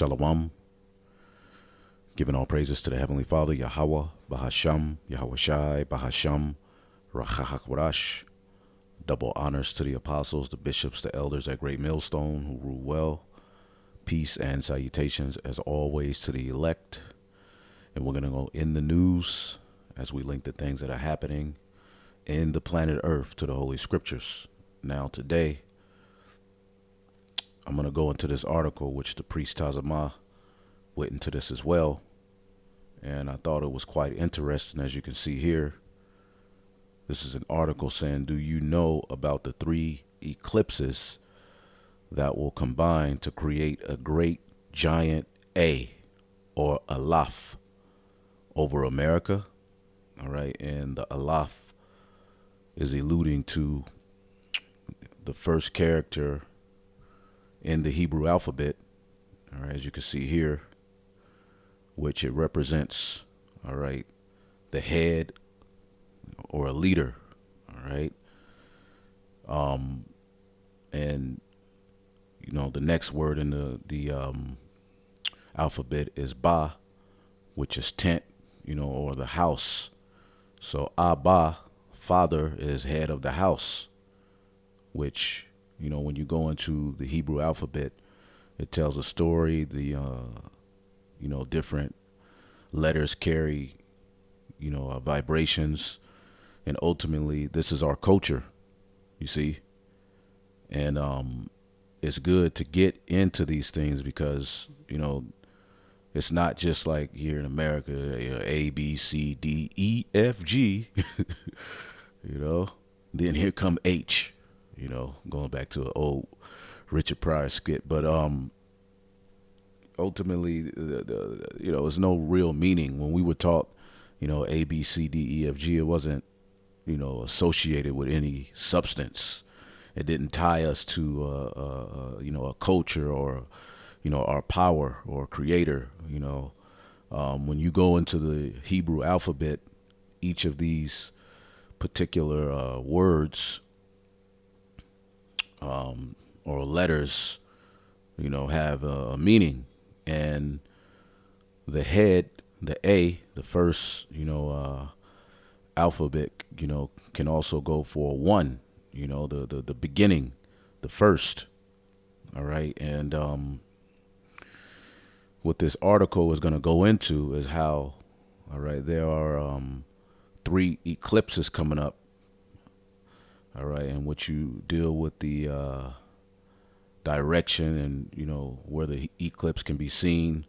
Shalom, giving all praises to the Heavenly Father, Yahweh, Bahasham, Yahweh Shai, Bahasham, Rachahakwarash. Double honors to the apostles, the bishops, the elders at Great Millstone who rule well. Peace and salutations as always to the elect. And we're going to go in the news as we link the things that are happening in the planet Earth to the Holy Scriptures. Now today, I'm going to go into this article, which the priest Tazamah went into this as well. And I thought it was quite interesting, as you can see here. This is an article saying, do you know about the 3 eclipses that will combine to create a great giant A or Aleph over America? All right. And the Aleph is alluding to the first character in the Hebrew alphabet. All right. As you can see here, which it represents, all right, the head or a leader, all right. And you know, the next word in the alphabet is Ba, which is tent, you know, or the house. So Abba, father, is head of the house, which, you know, when you go into the Hebrew alphabet, it tells a story. The you know, different letters carry, you know, vibrations, and ultimately this is our culture, you see. And it's good to get into these things because, you know, it's not just like here in America, A, B, C, D, E, F, G, you know, then here come H, you know, going back to an old Richard Pryor skit. But ultimately, you know, there's no real meaning. When we were taught, you know, A, B, C, D, E, F, G, it wasn't, you know, associated with any substance. It didn't tie us to, you know, a culture or, you know, our power or creator. You know, when you go into the Hebrew alphabet, each of these particular words or letters, you know, have a meaning. And the head, the A, the first, you know, alphabet, you know, can also go for 1. You know, the beginning, the first. All right. And what this article is going to go into is how, all right, there are 3 eclipses coming up. All right. And what you deal with the direction and, you know, where the eclipse can be seen.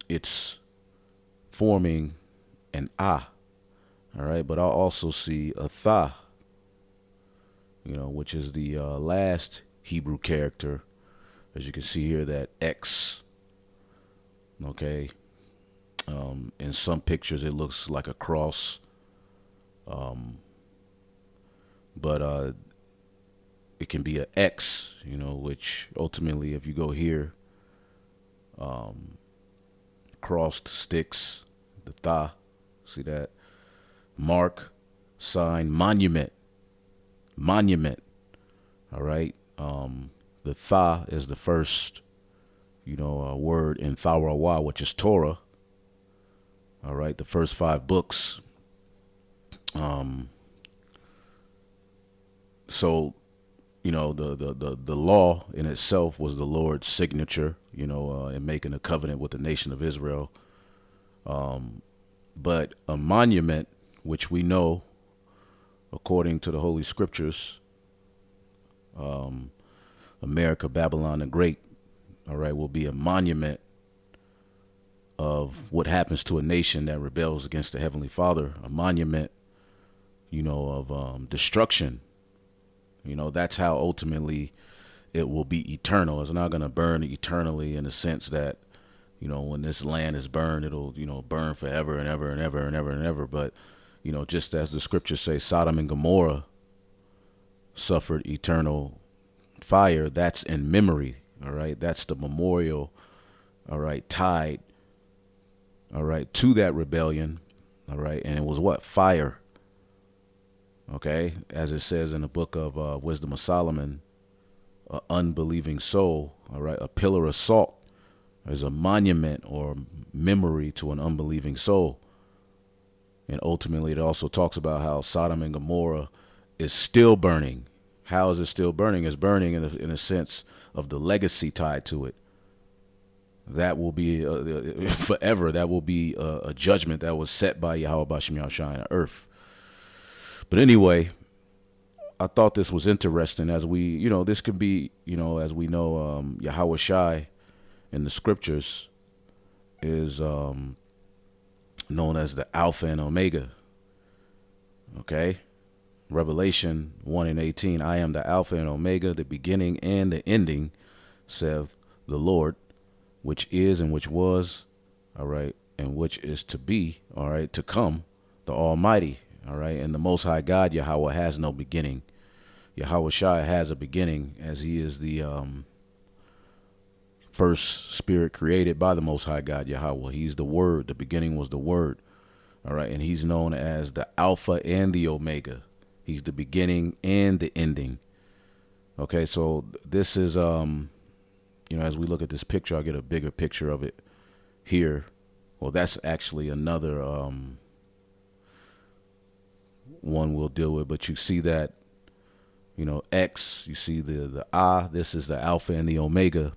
It's forming an A. All right, but I'll also see a Tha, you know, which is the last Hebrew character. As you can see here, that X, okay. In some pictures, it looks like a cross. But it can be an X, you know, which ultimately, if you go here, crossed sticks, the Tha, see that? Mark, sign, monument. All right. The Tha is the first, you know, word in Tharawah, which is Torah. All right. The first 5 books. So, you know, the law in itself was the Lord's signature, you know, in making a covenant with the nation of Israel. But a monument, which we know, according to the Holy Scriptures, America, Babylon the Great, all right, will be a monument of what happens to a nation that rebels against the Heavenly Father, a monument, you know, of destruction. You know, that's how ultimately it will be eternal. It's not going to burn eternally in the sense that, you know, when this land is burned, it'll, you know, burn forever and ever and ever and ever and ever. But, you know, just as the scriptures say, Sodom and Gomorrah suffered eternal fire. That's in memory. All right. That's the memorial. All right. Tied. All right. To that rebellion. All right. And it was what? Fire. Okay. As it says in the book of Wisdom of Solomon, an unbelieving soul, all right? A pillar of salt is a monument or memory to an unbelieving soul. And ultimately, it also talks about how Sodom and Gomorrah is still burning. How is it still burning? It's burning in a sense of the legacy tied to it. That will be forever. That will be a judgment that was set by Yahweh Bashim Yahushua on earth. But anyway, I thought this was interesting as we, this could be, as we know, Yahweh Shai in the scriptures is known as the Alpha and Omega. Okay? Revelation 1:18, I am the Alpha and Omega, the beginning and the ending, saith the Lord, which is and which was, all right, and which is to be, all right, to come, the Almighty, all right, and the Most High God, Yahweh, has no beginning. Yahweh Shai has a beginning, as he is the first spirit created by the Most High God, Yahweh. He's the Word. The beginning was the Word, all right, and he's known as the Alpha and the Omega. He's the beginning and the ending. Okay, so this is, as we look at this picture, I'll get a bigger picture of it here. Well, that's actually another one we'll deal with, but you see that, X, you see the I, this is the Alpha and the Omega,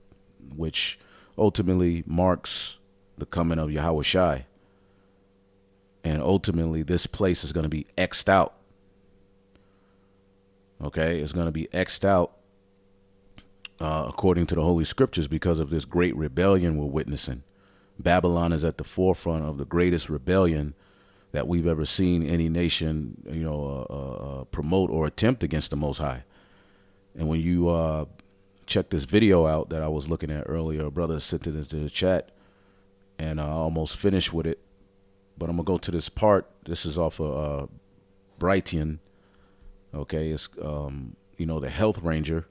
which ultimately marks the coming of Yahweh Shai. And ultimately, this place is going to be X'd out. Okay, it's going to be X'd out according to the Holy Scriptures because of this great rebellion we're witnessing. Babylon is at the forefront of the greatest rebellion that we've ever seen any nation, promote or attempt against the Most High. And when you check this video out that I was looking at earlier, a brother sent it into the chat, and I almost finished with it. But I'm going to go to this part. This is off of Brighton. Okay, it's, the Health Ranger,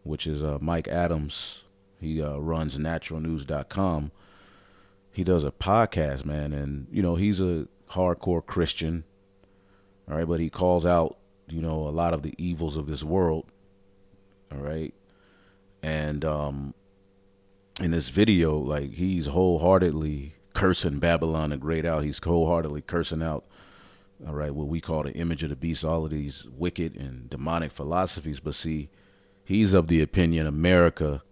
which is Mike Adams. He runs naturalnews.com. He does a podcast, man, and, he's a hardcore Christian, all right, but he calls out, a lot of the evils of this world, all right, and in this video, like, he's wholeheartedly cursing Babylon the Great out. He's wholeheartedly cursing out, all right, what we call the image of the beast, all of these wicked and demonic philosophies. But see, he's of the opinion America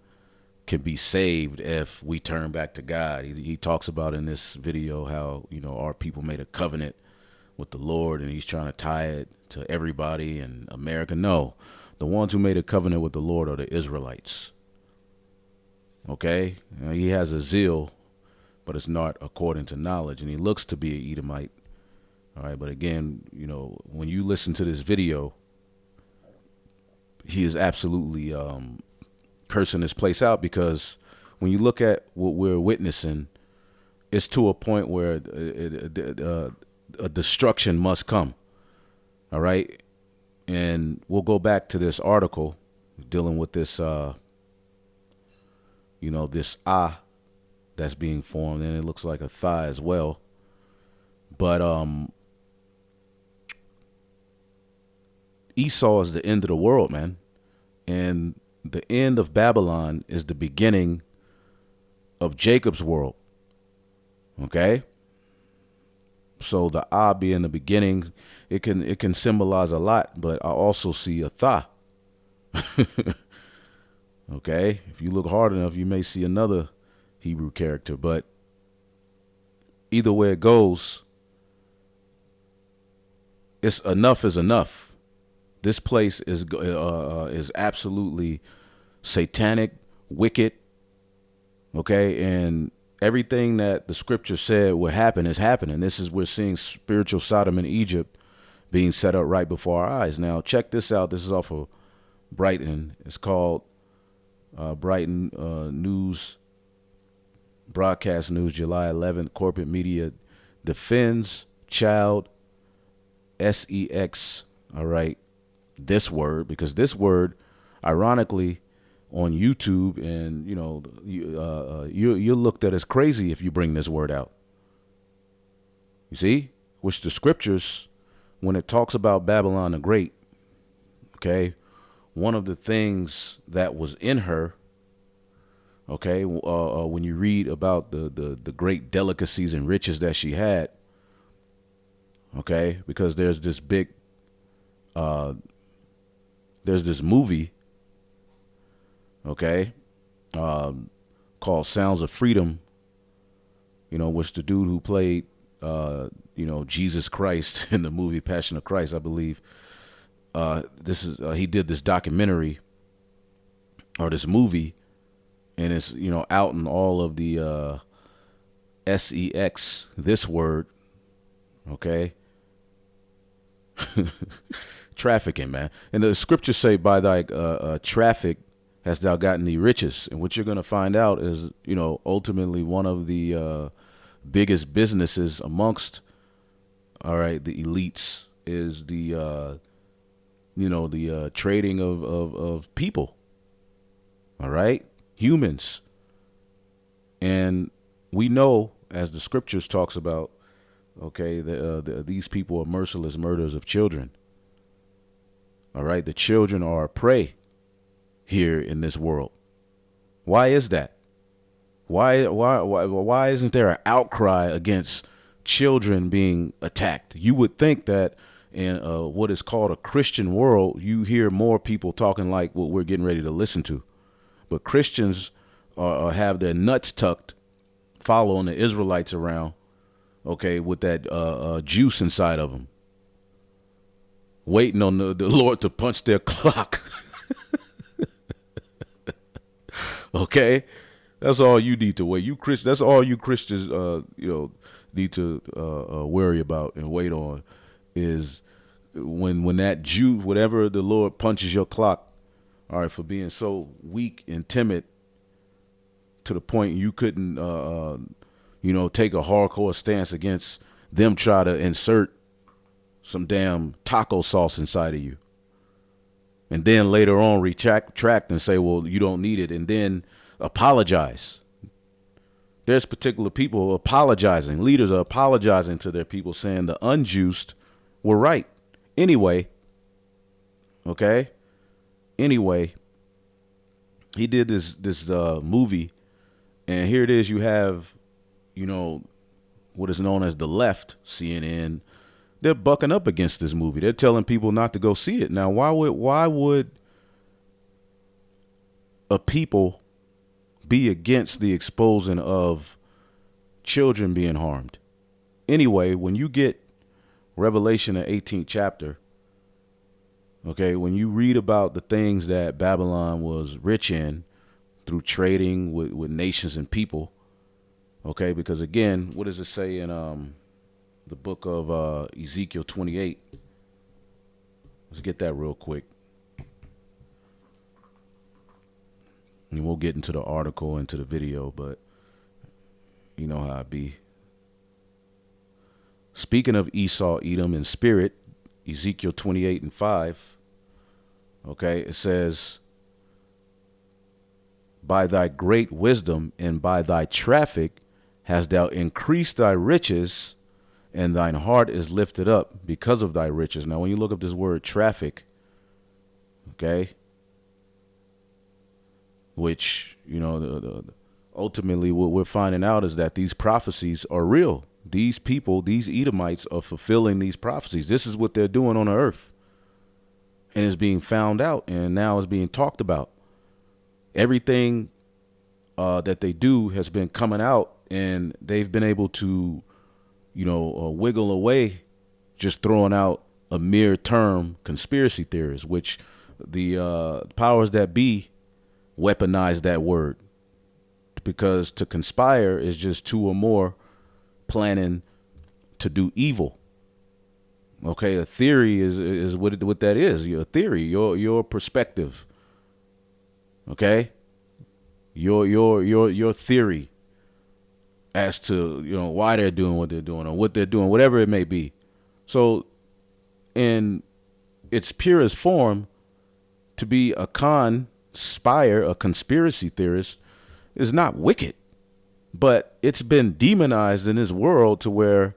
can be saved if we turn back to God. He talks about in this video how, our people made a covenant with the Lord, and he's trying to tie it to everybody in America. No, the ones who made a covenant with the Lord are the Israelites. Okay? Now, he has a zeal, but it's not according to knowledge, and he looks to be an Edomite. All right, but again, when you listen to this video, he is absolutely cursing this place out, because when you look at what we're witnessing, it's to a point where a destruction must come. All right, and we'll go back to this article dealing with this, this ah that's being formed, and it looks like a thigh as well. But Esau is the end of the world, man. And the end of Babylon is the beginning of Jacob's world. Okay? So the ah being the beginning, it can symbolize a lot, but I also see a tha. Okay? If you look hard enough, you may see another Hebrew character, but either way it goes, it's enough is enough. This place is absolutely satanic, wicked, okay? And everything that the scripture said would happen is happening. We're seeing spiritual Sodom in Egypt being set up right before our eyes. Now, check this out. This is off of Brighton. It's called Brighton News, Broadcast News, July 11th. Corporate media defends child sex, all right, this word, because this word, ironically, on YouTube, and you're looked at as crazy if you bring this word out. You see, which the scriptures, when it talks about Babylon the Great, okay, one of the things that was in her, okay, when you read about the great delicacies and riches that she had, okay, because there's this movie, okay, called Sounds of Freedom, which the dude who played, Jesus Christ in the movie Passion of Christ, I believe, he did this documentary or this movie, and it's, out in all of the sex, this word, okay, trafficking, man. And the scriptures say, by thy traffic hast thou gotten the riches. And what you're going to find out is, ultimately one of the biggest businesses amongst, all right, the elites is the trading of people, all right, humans. And we know, as the scriptures talks about, okay, these people are merciless murderers of children. All right, the children are a prey here in this world. Why is that? Why isn't there an outcry against children being attacked? You would think that in what is called a Christian world, you hear more people talking like what we're getting ready to listen to. But Christians have their nuts tucked, following the Israelites around, okay, with that juice inside of them, waiting on the Lord to punch their clock. Okay, that's all you need to wait. That's all you Christians, need to worry about and wait on, is when that Jew, whatever the Lord punches your clock, all right, for being so weak and timid to the point you couldn't, take a hardcore stance against them, try to insert some damn taco sauce inside of you. And then later on retract and say, well, you don't need it. And then apologize. There's particular people apologizing. Leaders are apologizing to their people, saying the unjust were right. Anyway, okay? Anyway, he did this movie, and here it is. You have, what is known as the left, CNN. They're bucking up against this movie. They're telling people not to go see it. Now, why would a people be against the exposing of children being harmed? Anyway, when you get Revelation, the 18th chapter, okay, when you read about the things that Babylon was rich in through trading with nations and people, okay, because again, what does it say in the book of Ezekiel 28? Let's get that real quick. And we'll get into the article, into the video, but you know how it be. Speaking of Esau, Edom, and spirit, Ezekiel 28:5, okay, it says, by thy great wisdom and by thy traffic hast thou increased thy riches, and thine heart is lifted up because of thy riches. Now, when you look up this word traffic, okay, which, ultimately what we're finding out is that these prophecies are real. These people, these Edomites, are fulfilling these prophecies. This is what they're doing on the earth. And it's being found out, and now it's being talked about. Everything that they do has been coming out, and they've been able to wiggle away, just throwing out a mere term, conspiracy theories, which the powers that be weaponize that word, because to conspire is just two or more planning to do evil. Okay, a theory is what that is. Your theory, your perspective. Okay, your theory as to why they're doing what they're doing or what they're doing, whatever it may be. So, in its purest form, to be a conspire, a conspiracy theorist, is not wicked, but it's been demonized in this world to where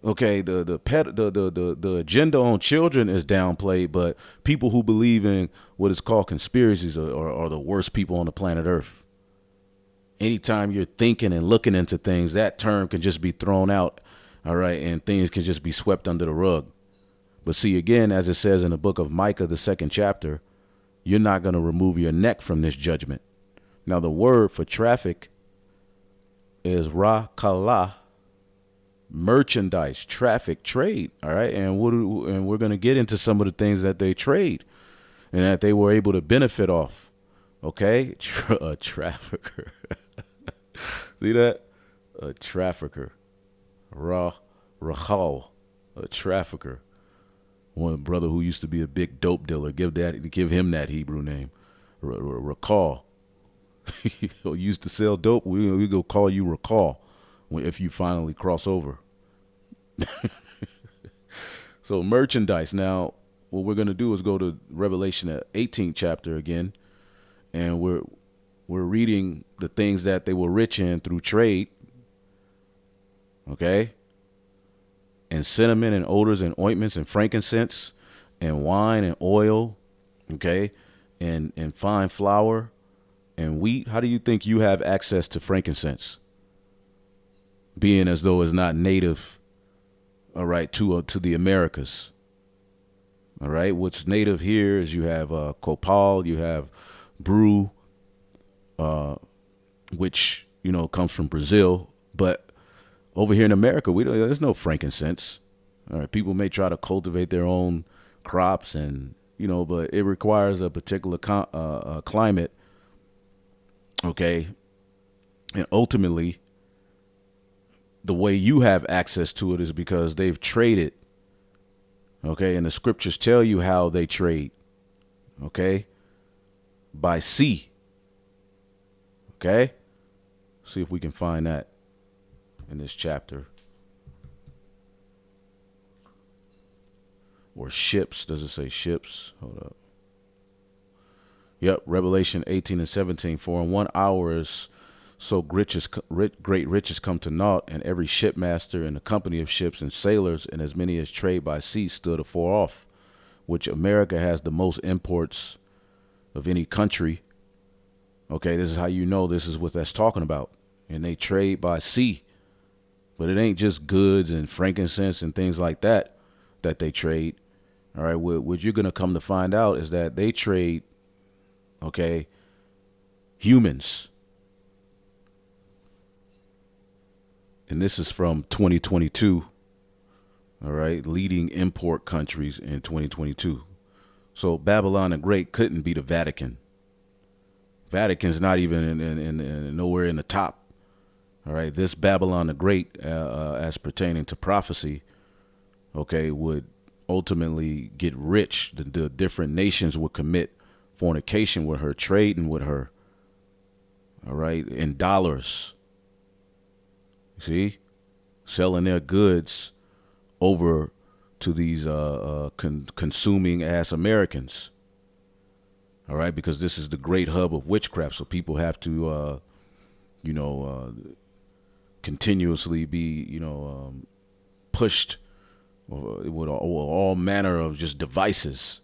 Okay, the agenda on children is downplayed, but people who believe in what is called conspiracies are the worst people on the planet Earth. Anytime you're thinking and looking into things, that term can just be thrown out, all right, and things can just be swept under the rug. But see, again, as it says in the book of Micah, the 2nd chapter, you're not going to remove your neck from this judgment. Now, the word for traffic is rakala, merchandise, traffic, trade. All right, and we're going to get into some of the things that they trade and that they were able to benefit off. Okay, a trafficker. See that? A trafficker. Rahal, a trafficker. One brother who used to be a big dope dealer. Give him that Hebrew name. Recall. He used to sell dope. We go call you Recall if you finally cross over. So merchandise. Now, what we're gonna do is go to Revelation 18th chapter again, and we're reading the things that they were rich in through trade. Okay. And cinnamon and odors and ointments and frankincense and wine and oil. Okay. And fine flour and wheat. How do you think you have access to frankincense? Being as though it's not native, all right, to the Americas. All right. What's native here is you have copal, you have brew, which, comes from Brazil. But over here in America, there's no frankincense. All right. People may try to cultivate their own crops but it requires a particular climate. Okay. And ultimately, the way you have access to it is because they've traded. Okay. And the scriptures tell you how they trade. Okay. By sea. Okay. See if we can find that in this chapter. Or ships. Does it say ships? Hold up. Yep. Revelation 18 and 17. For in 1 hour is so great riches come to naught, and every shipmaster and a company of ships and sailors and as many as trade by sea stood afar off, which America has the most imports of any country. Okay, this is how you know this is what that's talking about. And they trade by sea. But it ain't just goods and frankincense and things like that they trade. All right, what you're going to come to find out is that they trade, okay, humans. And this is from 2022. All right, leading import countries in 2022. So Babylon the Great couldn't be the Vatican. Vatican's not even in nowhere in the top. All right, this Babylon the Great, as pertaining to prophecy, okay, would ultimately get rich. The different nations would commit fornication with her, trading with her. All right, in dollars. See, selling their goods over to these consuming ass Americans. All right, because this is the great hub of witchcraft, so people have to, continuously be, pushed with all manner of just devices.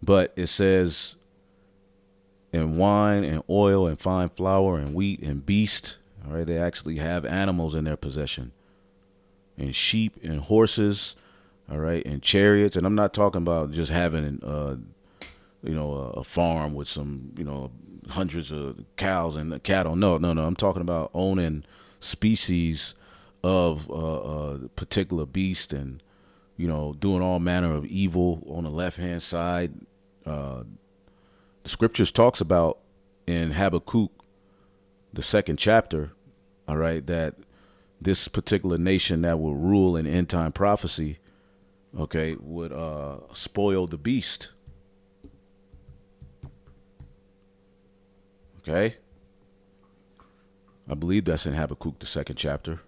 But it says, in wine and oil and fine flour and wheat and beast. All right, they actually have animals in their possession, and sheep and horses. All right, and chariots. And I'm not talking about just having, a farm with some, hundreds of cows and cattle. No. I'm talking about owning species of particular beast and, doing all manner of evil on the left-hand side. The scriptures talks about in Habakkuk, the 2nd chapter, all right, that this particular nation that will rule in end time prophecy, okay, would spoil the beast. Okay. I believe that's in Habakkuk, the 2nd chapter.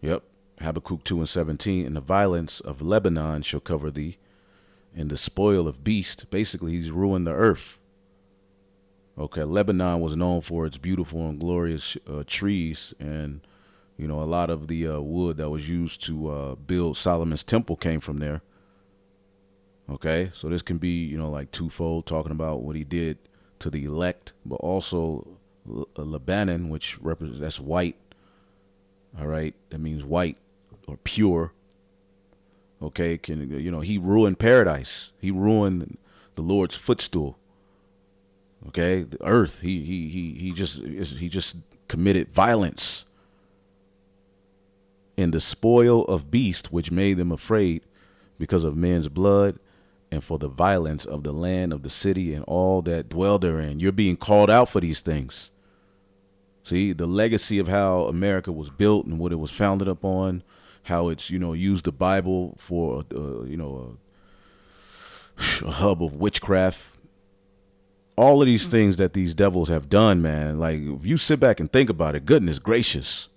Yep. Habakkuk 2 and 17. And the violence of Lebanon shall cover thee, and the spoil of beast. Basically, he's ruined the earth. Okay. Lebanon was known for its beautiful and glorious trees and You know, a lot of the wood that was used to build Solomon's temple came from there. Okay, so this can be, you know, like twofold, talking about what he did to the elect, but also Lebanon, which represents, that's white. All right, that means white or pure. Okay, can, you know, he ruined paradise. He ruined the Lord's footstool. Okay, the earth. He just committed violence. And the spoil of beasts, which made them afraid because of men's blood, and for the violence of the land of the city and all that dwell therein. You're being called out for these things. See, the legacy of how America was built and what it was founded upon, how it's, you know, used the Bible for, you know, a hub of witchcraft. All of these things that these devils have done, man, like if you sit back and think about it, goodness gracious,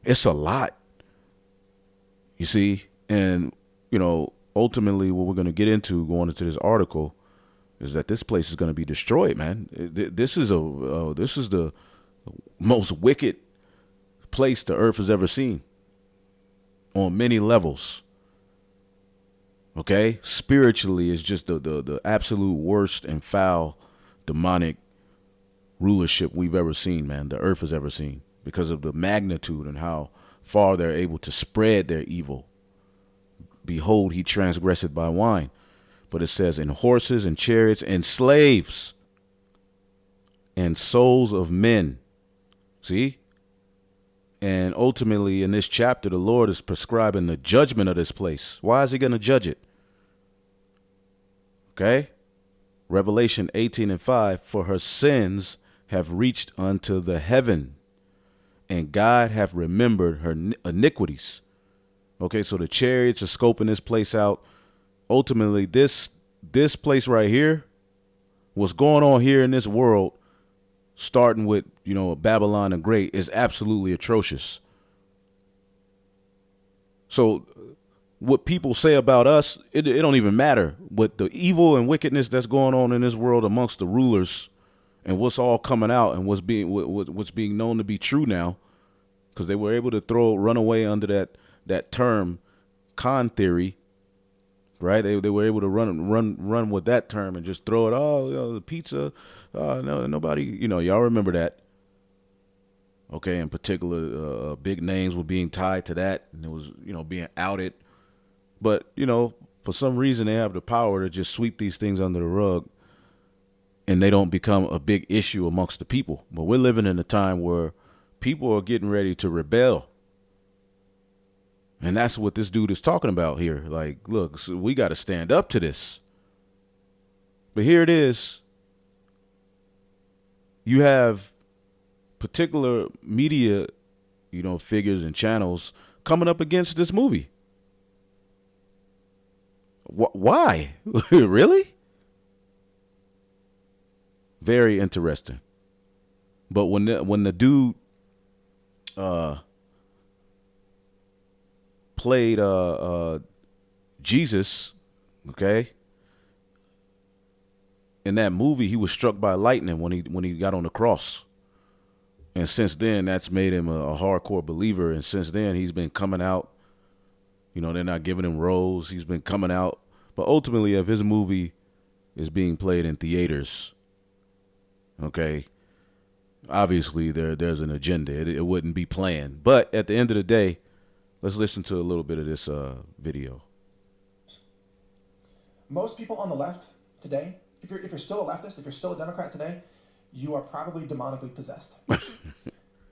it's a lot. You see, and, you know, ultimately what we're going to get into going into this article is that this place is going to be destroyed, man. This is the most wicked place the earth has ever seen on many levels. Okay, spiritually, it's just the absolute worst and foul demonic rulership we've ever seen, man. The earth has ever seen, because of the magnitude and how far they're able to spread their evil. Behold, he transgresseth by wine. But it says, in horses and chariots and slaves and souls of men. See? And ultimately in this chapter, the Lord is prescribing the judgment of this place. Why is he going to judge it? Okay? Revelation 18:5, for her sins have reached unto the heaven, and God hath remembered her iniquities. Okay, so the chariots are scoping this place out. Ultimately, this place right here, what's going on here in this world, starting with, you know, Babylon the Great, is absolutely atrocious. So what people say about us, it don't even matter. What the evil and wickedness that's going on in this world amongst the rulers, and what's all coming out, and what's being known to be true now, because they were able to run away under that term, con theory, right? They were able to run with that term and just throw it. Oh, you know, the pizza. No, nobody. You know, y'all remember that. Okay, in particular, big names were being tied to that, and it was, you know, being outed. But, you know, for some reason they have the power to just sweep these things under the rug, and they don't become a big issue amongst the people. But we're living in a time where people are getting ready to rebel. And that's what this dude is talking about here. Like, look, so we got to stand up to this. But here it is. You have particular media, you know, figures and channels coming up against this movie. Why? Really? Very interesting. But when the dude played Jesus, okay, in that movie, he was struck by lightning when he got on the cross. And since then, that's made him a hardcore believer. And since then, he's been coming out. You know, they're not giving him roles. He's been coming out. But ultimately, if his movie is being played in theaters, okay, obviously there's an agenda. It wouldn't be planned. But at the end of the day, let's listen to a little bit of this video. Most people on the left today, if you're still a leftist, if you're still a Democrat today, you are probably demonically possessed.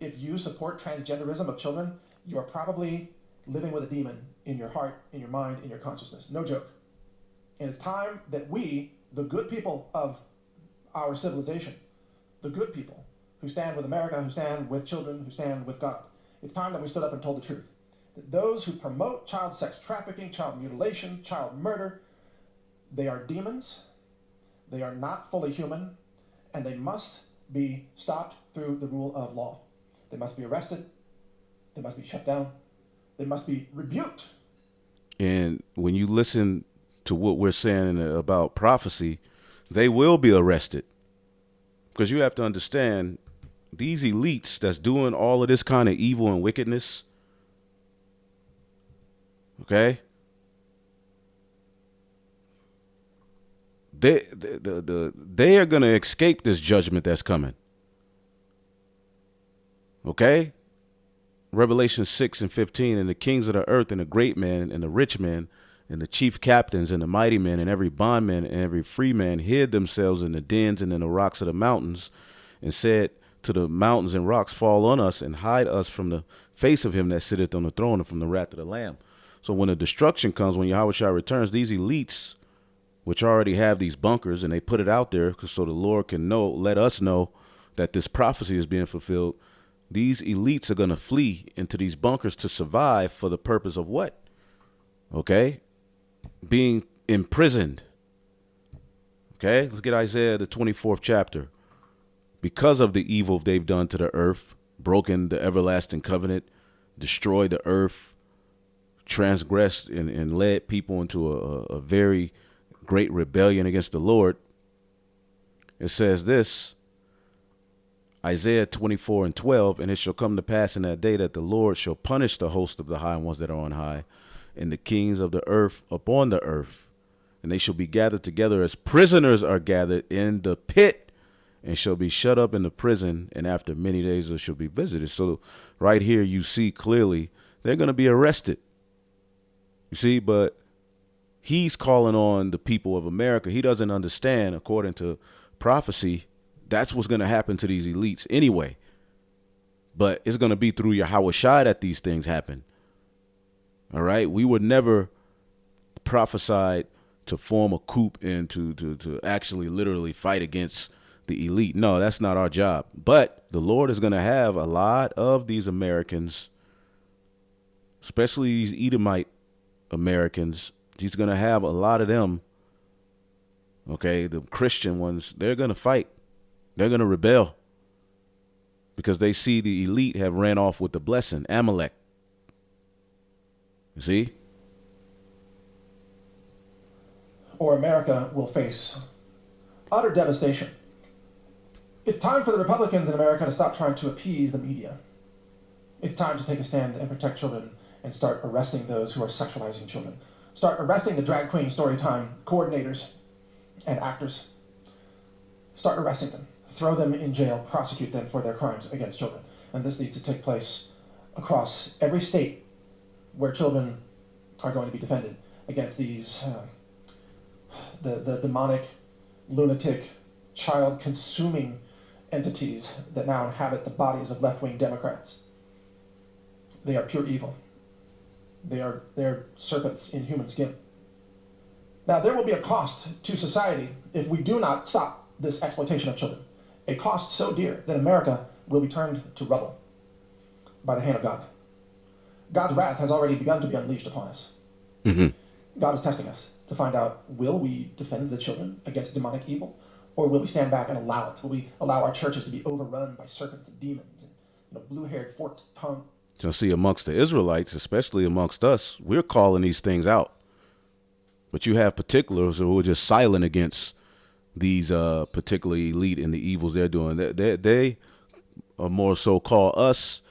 If you support transgenderism of children, you are probably living with a demon in your heart, in your mind, in your consciousness. No joke. And it's time that we, the good people of our civilization, the good people who stand with America, who stand with children, who stand with God, it's time that we stood up and told the truth. That those who promote child sex trafficking, child mutilation, child murder, they are demons, they are not fully human, and they must be stopped through the rule of law. They must be arrested, they must be shut down, they must be rebuked. And when you listen to what we're saying about prophecy, they will be arrested. Because you have to understand, these elites that's doing all of this kind of evil and wickedness, okay, they are going to escape this judgment that's coming. Okay? Revelation 6:15, and the kings of the earth and the great men and the rich men and the chief captains and the mighty men and every bondman and every free man hid themselves in the dens and in the rocks of the mountains and said to the mountains and rocks, fall on us and hide us from the face of him that sitteth on the throne and from the wrath of the Lamb. So when the destruction comes, when Yahushua returns, these elites, which already have these bunkers, and they put it out there so the Lord can let us know that this prophecy is being fulfilled. These elites are going to flee into these bunkers to survive for the purpose of what? Okay? Being imprisoned. Okay? Let's get Isaiah, the 24th chapter. Because of the evil they've done to the earth, broken the everlasting covenant, destroyed the earth, transgressed and led people into a very great rebellion against the Lord. It says this, Isaiah 24:12, and it shall come to pass in that day that the Lord shall punish the host of the high ones that are on high, and the kings of the earth upon the earth, and they shall be gathered together as prisoners are gathered in the pit, and shall be shut up in the prison, and after many days they shall be visited. So right here you see clearly they're going to be arrested. You see, but he's calling on the people of America. He doesn't understand, according to prophecy, that's what's going to happen to these elites anyway. But it's going to be through Yahushua that these things happen. All right? We were never prophesied to form a coup and to actually literally fight against the elite. No, that's not our job. But the Lord is going to have a lot of these Americans, especially these Edomite Americans. He's going to have a lot of them. Okay, the Christian ones, they're going to fight. They're going to rebel because they see the elite have ran off with the blessing, Amalek. You see? Or America will face utter devastation. It's time for the Republicans in America to stop trying to appease the media. It's time to take a stand and protect children and start arresting those who are sexualizing children. Start arresting the drag queen storytime coordinators and actors. Start arresting them. Throw them in jail. Prosecute them for their crimes against children. And this needs to take place across every state where children are going to be defended against these the demonic, lunatic, child-consuming entities that now inhabit the bodies of left-wing Democrats. They are pure evil. They're serpents in human skin. Now, there will be a cost to society if we do not stop this exploitation of children. A cost so dear that America will be turned to rubble by the hand of God. God's wrath has already begun to be unleashed upon us. Mm-hmm. God is testing us to find out, will we defend the children against demonic evil, or will we stand back and allow it? Will we allow our churches to be overrun by serpents and demons and blue-haired, forked-tongued? So see, amongst the Israelites, especially amongst us, we're calling these things out. But you have particulars who are just silent against these particular elite and the evils they're doing. They are more so call us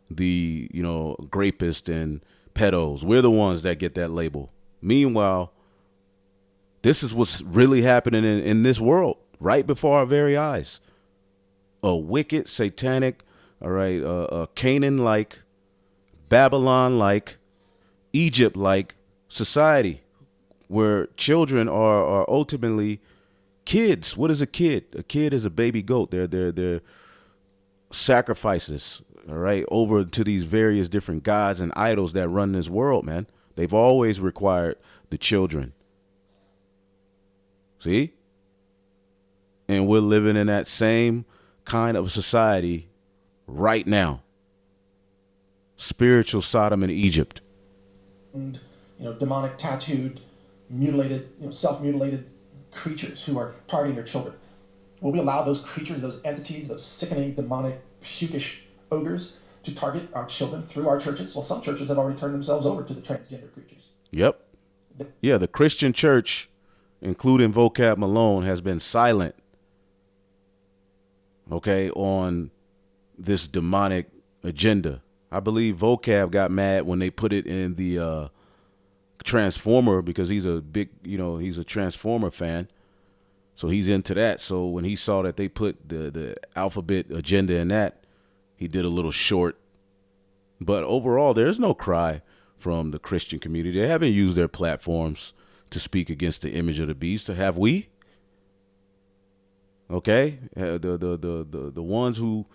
the, grapists and pedos. We're the ones that get that label. Meanwhile, this is what's really happening in this world right before our very eyes. A wicked, satanic, all right, Canaan-like, Babylon-like, Egypt-like society where children are ultimately kids. What is a kid? A kid is a baby goat. They're sacrifices, all right, over to these various different gods and idols that run this world, man. They've always required the children. See? And we're living in that same kind of society right now. Spiritual Sodom in Egypt. And, demonic, tattooed, mutilated, self-mutilated creatures who are targeting your children. Will we allow those creatures, those entities, those sickening, demonic, pukish ogres to target our children through our churches? Well, some churches have already turned themselves over to the transgender creatures. Yep. Yeah, the Christian church, including Vocab Malone, has been silent, okay, on this demonic agenda. I believe Vocab got mad when they put it in the Transformer, because he's a big, he's a Transformer fan. So he's into that. So when he saw that they put the alphabet agenda in that, he did a little short. But overall, there's no cry from the Christian community. They haven't used their platforms to speak against the image of the beast. Have we? Okay, the ones who,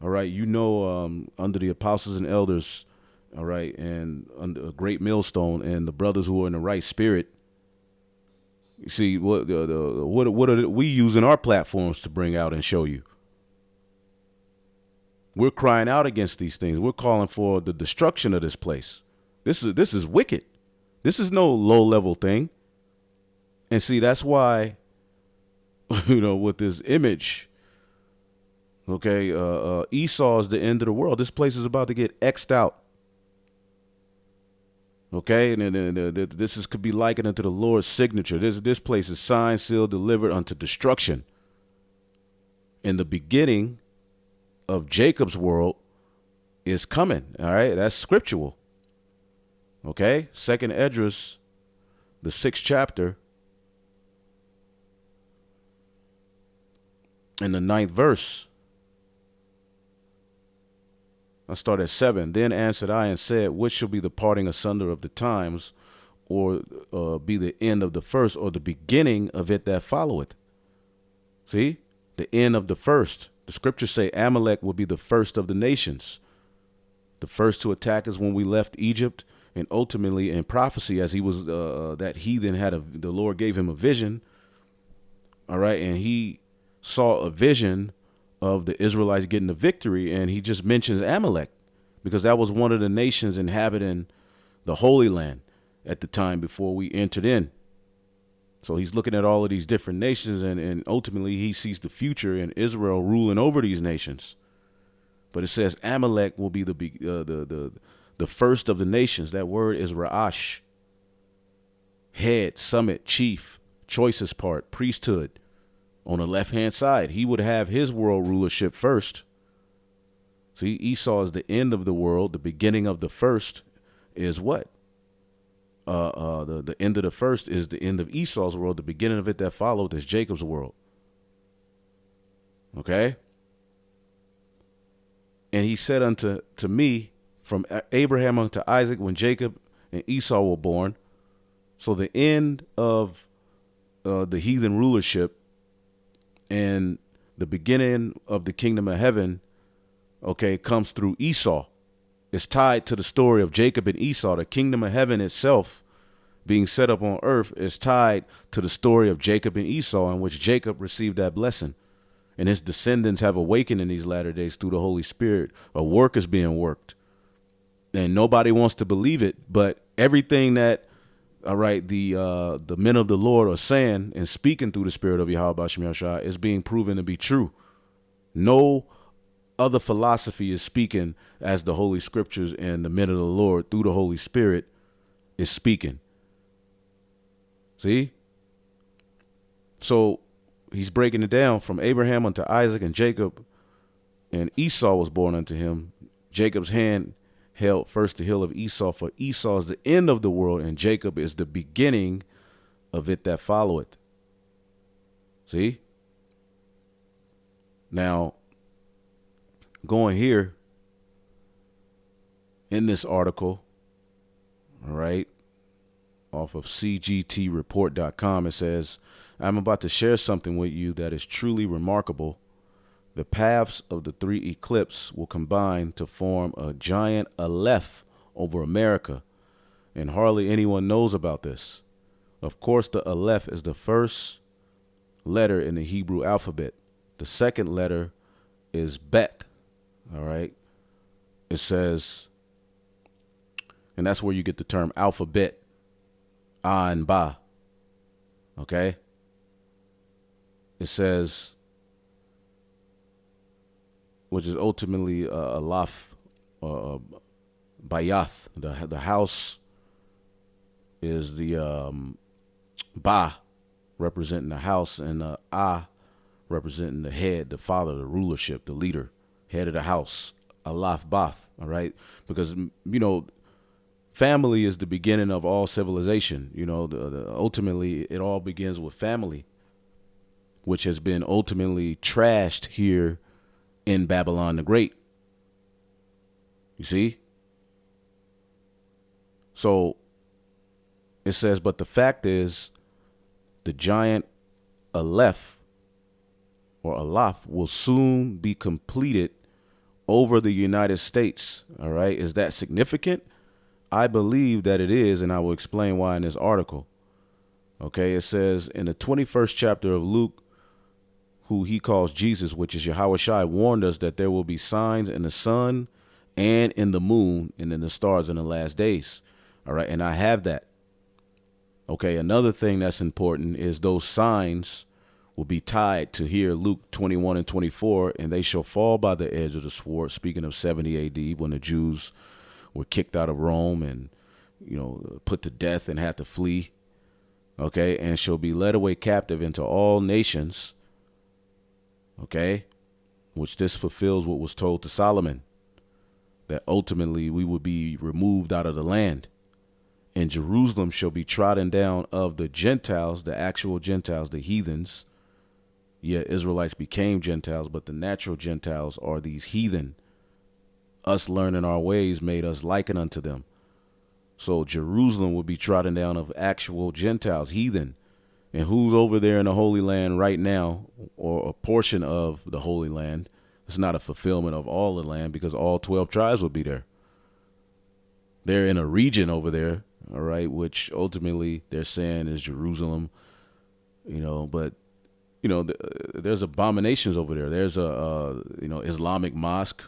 all right, under the apostles and elders, all right, and under a great millstone, and the brothers who are in the right spirit. You see, what are we using our platforms to bring out and show you? We're crying out against these things. We're calling for the destruction of this place. This is wicked. This is no low level thing. And see, that's why, with this image, okay, Esau is the end of the world. This place is about to get X'd out. Okay, and then this could be likened unto the Lord's signature. This place is signed, sealed, delivered unto destruction. And the beginning of Jacob's world is coming. All right, that's scriptural. Okay, 2nd Esdras, the 6th chapter, in the 9th verse. I start at 7. Then answered I and said, which shall be the parting asunder of the times, or be the end of the first, or the beginning of it that followeth? See, the end of the first. The scriptures say Amalek will be the first of the nations. The first to attack us when we left Egypt, and ultimately in prophecy, as he was that heathen the Lord gave him a vision. All right, and he saw a vision of the Israelites getting the victory, and he just mentions Amalek because that was one of the nations inhabiting the Holy Land at the time before we entered in. So he's looking at all of these different nations, and ultimately he sees the future in Israel ruling over these nations. But it says Amalek will be the first of the nations. That word is Ra'ash, head, summit, chief, choicest part, priesthood. On the left-hand side, he would have his world rulership first. See, Esau is the end of the world. The beginning of the first is what? The end of the first is the end of Esau's world. The beginning of it that followed is Jacob's world. Okay? And he said unto me, from Abraham unto Isaac, when Jacob and Esau were born. So the end of the heathen rulership and the beginning of the kingdom of heaven, okay, comes through Esau. It's tied to the story of Jacob and Esau. The kingdom of heaven itself being set up on earth is tied to the story of Jacob and Esau, in which Jacob received that blessing. And his descendants have awakened in these latter days through the Holy Spirit. A work is being worked. And nobody wants to believe it, but everything that, all right, the men of the Lord are saying and speaking through the Spirit of Yahweh B'Shem Yahushua is being proven to be true. No other philosophy is speaking as the Holy Scriptures and the men of the Lord through the Holy Spirit is speaking. See? So he's breaking it down from Abraham unto Isaac and Jacob, and Esau was born unto him. Jacob's hand held first the hill of Esau, for Esau is the end of the world, and Jacob is the beginning of it that followeth. See? Now, going here in this article, all right, off of cgtreport.com, it says, I'm about to share something with you that is truly remarkable. The paths of the 3 eclipses will combine to form a giant Aleph over America, and hardly anyone knows about this. Of course, the Aleph is the first letter in the Hebrew alphabet. The second letter is Bet, all right? It says, and that's where you get the term alphabet, A and Ba, okay? It says, which is ultimately Aleph, Bayath. The house is the Ba, representing the house, and A representing the head, the father, the rulership, the leader. head of the house, Aleph Bath, all right? Because, family is the beginning of all civilization. Ultimately, it all begins with family, which has been ultimately trashed here in Babylon the Great. You see? So it says, but the fact is, the giant Aleph or Aleph will soon be completed over the United States. All right. Is that significant? I believe that it is, and I will explain why in this article. Okay. It says in the 21st chapter of Luke, who he calls Jesus, which is Yahweh Shai, warned us that there will be signs in the sun and in the moon and in the stars in the last days. All right. And I have that. Okay. Another thing that's important is those signs will be tied to here, Luke 21 and 24, and they shall fall by the edge of the sword. Speaking of 70 AD, when the Jews were kicked out of Rome and, put to death and had to flee. Okay. And shall be led away captive into all nations. Okay. Which this fulfills what was told to Solomon, that ultimately we would be removed out of the land. And Jerusalem shall be trodden down of the Gentiles, the actual Gentiles, the heathens. Yeah, Israelites became Gentiles, but the natural Gentiles are these heathen. Us learning our ways made us liken unto them. So Jerusalem will be trodden down of actual Gentiles, heathen. And who's over there in the Holy Land right now, or a portion of the Holy Land? It's not a fulfillment of all the land, because all 12 tribes will be there. They're in a region over there, all right, which ultimately they're saying is Jerusalem, but there's abominations over there. There's a Islamic mosque.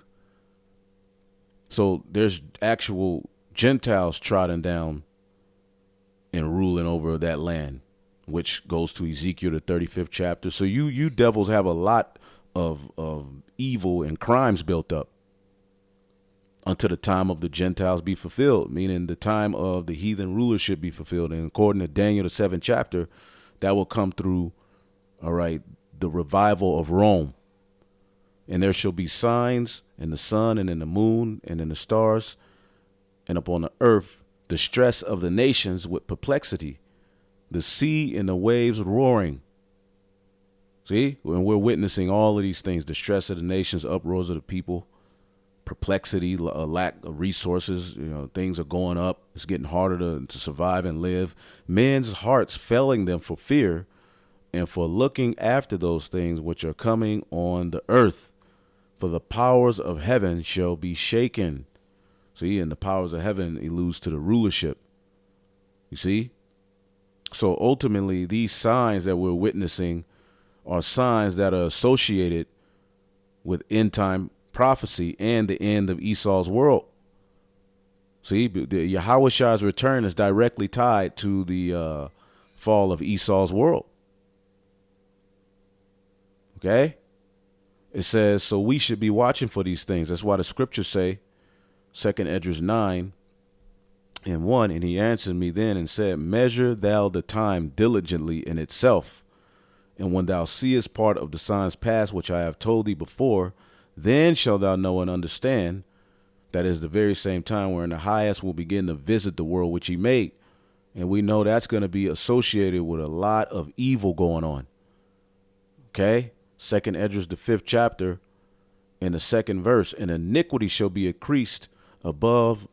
So there's actual Gentiles trotting down and ruling over that land, which goes to Ezekiel, the 35th chapter. So you devils have a lot of evil and crimes built up until the time of the Gentiles be fulfilled, meaning the time of the heathen rulership be fulfilled. And according to Daniel, the 7th chapter, that will come through, all right, the revival of Rome. And there shall be signs in the sun and in the moon and in the stars, and upon the earth, the stress of the nations with perplexity, the sea and the waves roaring. See, when we're witnessing all of these things, the stress of the nations, uproars of the people, perplexity, a lack of resources, things are going up. It's getting harder to survive and live. Men's hearts failing them for fear and for looking after those things which are coming on the earth. For the powers of heaven shall be shaken. See, and the powers of heaven alludes to the rulership. You see? So ultimately, these signs that we're witnessing are signs that are associated with end time prophecy and the end of Esau's world. See, the Yahweh Shai's return is directly tied to the fall of Esau's world. Okay? It says, so we should be watching for these things. That's why the scriptures say, 2nd Esdras 9 and 1, and he answered me then and said, measure thou the time diligently in itself. And when thou seest part of the signs past, which I have told thee before, then shalt thou know and understand that is the very same time wherein the highest will begin to visit the world which he made. And we know that's going to be associated with a lot of evil going on. Okay? 2nd Esdras, the 5th chapter, in the 2nd verse, and iniquity shall be increased above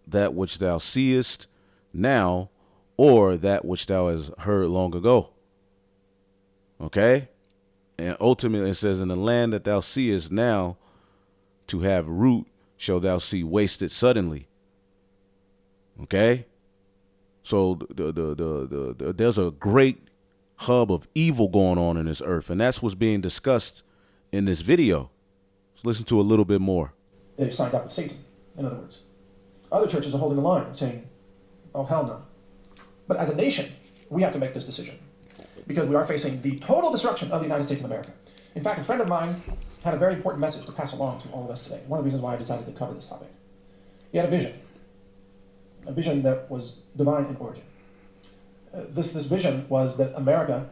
that which thou seest now, or that which thou hast heard long ago. Okay? And ultimately it says, in the land that thou seest now to have root, shall thou see wasted suddenly. Okay? So there's a great hub of evil going on in this earth, and that's what's being discussed in this video. Let's listen to a little bit more. They've signed up with Satan, in other words. Other churches are holding the line and saying, oh, hell no. But as a nation, we have to make this decision, because we are facing the total destruction of the United States of America. In fact, a friend of mine had a very important message to pass along to all of us today. One of the reasons why I decided to cover this topic. He had a vision that was divine in origin. This vision was that America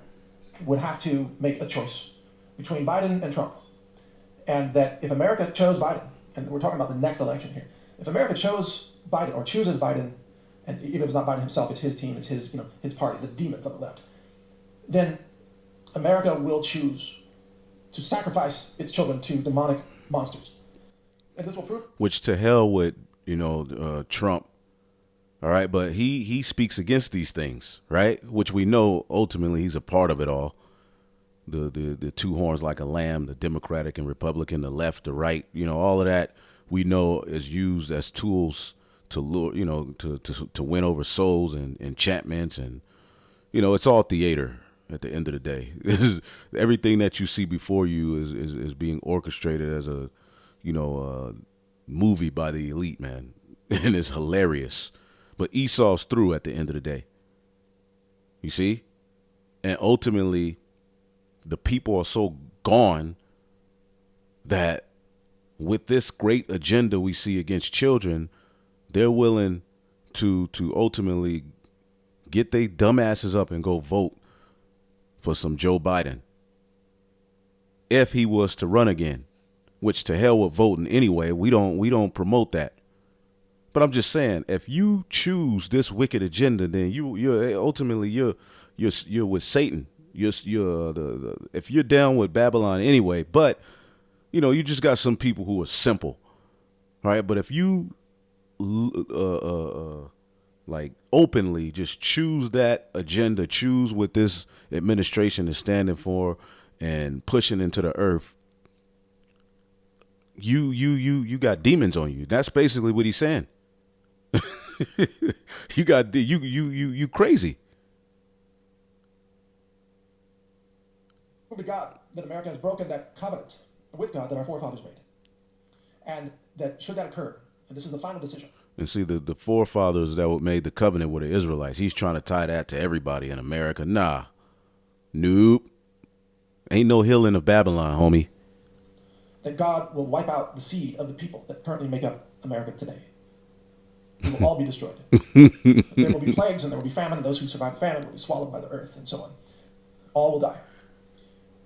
would have to make a choice between Biden and Trump. And that if America chose Biden, and we're talking about the next election here, if America chose Biden or chooses Biden, and even if it's not Biden himself, it's his team, it's his, his party, the demons on the left, then America will choose to sacrifice its children to demonic monsters. And this will prove. Which to hell with, Trump. All right. But he speaks against these things, right? Which we know ultimately he's a part of it all. The two horns like a lamb, the Democratic and Republican, the left, the right, all of that we know is used as tools to lure, to win over souls and enchantments. And, it's all theater at the end of the day. Everything that you see before you is being orchestrated as a, movie by the elite, man. And it's hilarious. But Esau's through at the end of the day. You see? And ultimately, the people are so gone that with this great agenda we see against children, they're willing to ultimately get their dumbasses up and go vote for some Joe Biden if he was to run again, which to hell with voting anyway. We don't promote that. But I'm just saying, if you choose this wicked agenda, then you're ultimately you're with Satan. If you're down with Babylon anyway, but you just got some people who are simple, right? But if you like openly just choose that agenda, choose what this administration is standing for and pushing into the earth, you got demons on you. That's basically what he's saying. You got you crazy. To God that America has broken that covenant with God that our forefathers made. And that should that occur, and this is the final decision. And see, the forefathers that made the covenant with the Israelites, he's trying to tie that to everybody in America. Nah. Nope. Ain't no healing of Babylon, homie. That God will wipe out the seed of the people that currently make up America today. They will all be destroyed. There will be plagues and there will be famine, and those who survive famine will be swallowed by the earth, and so on. All will die.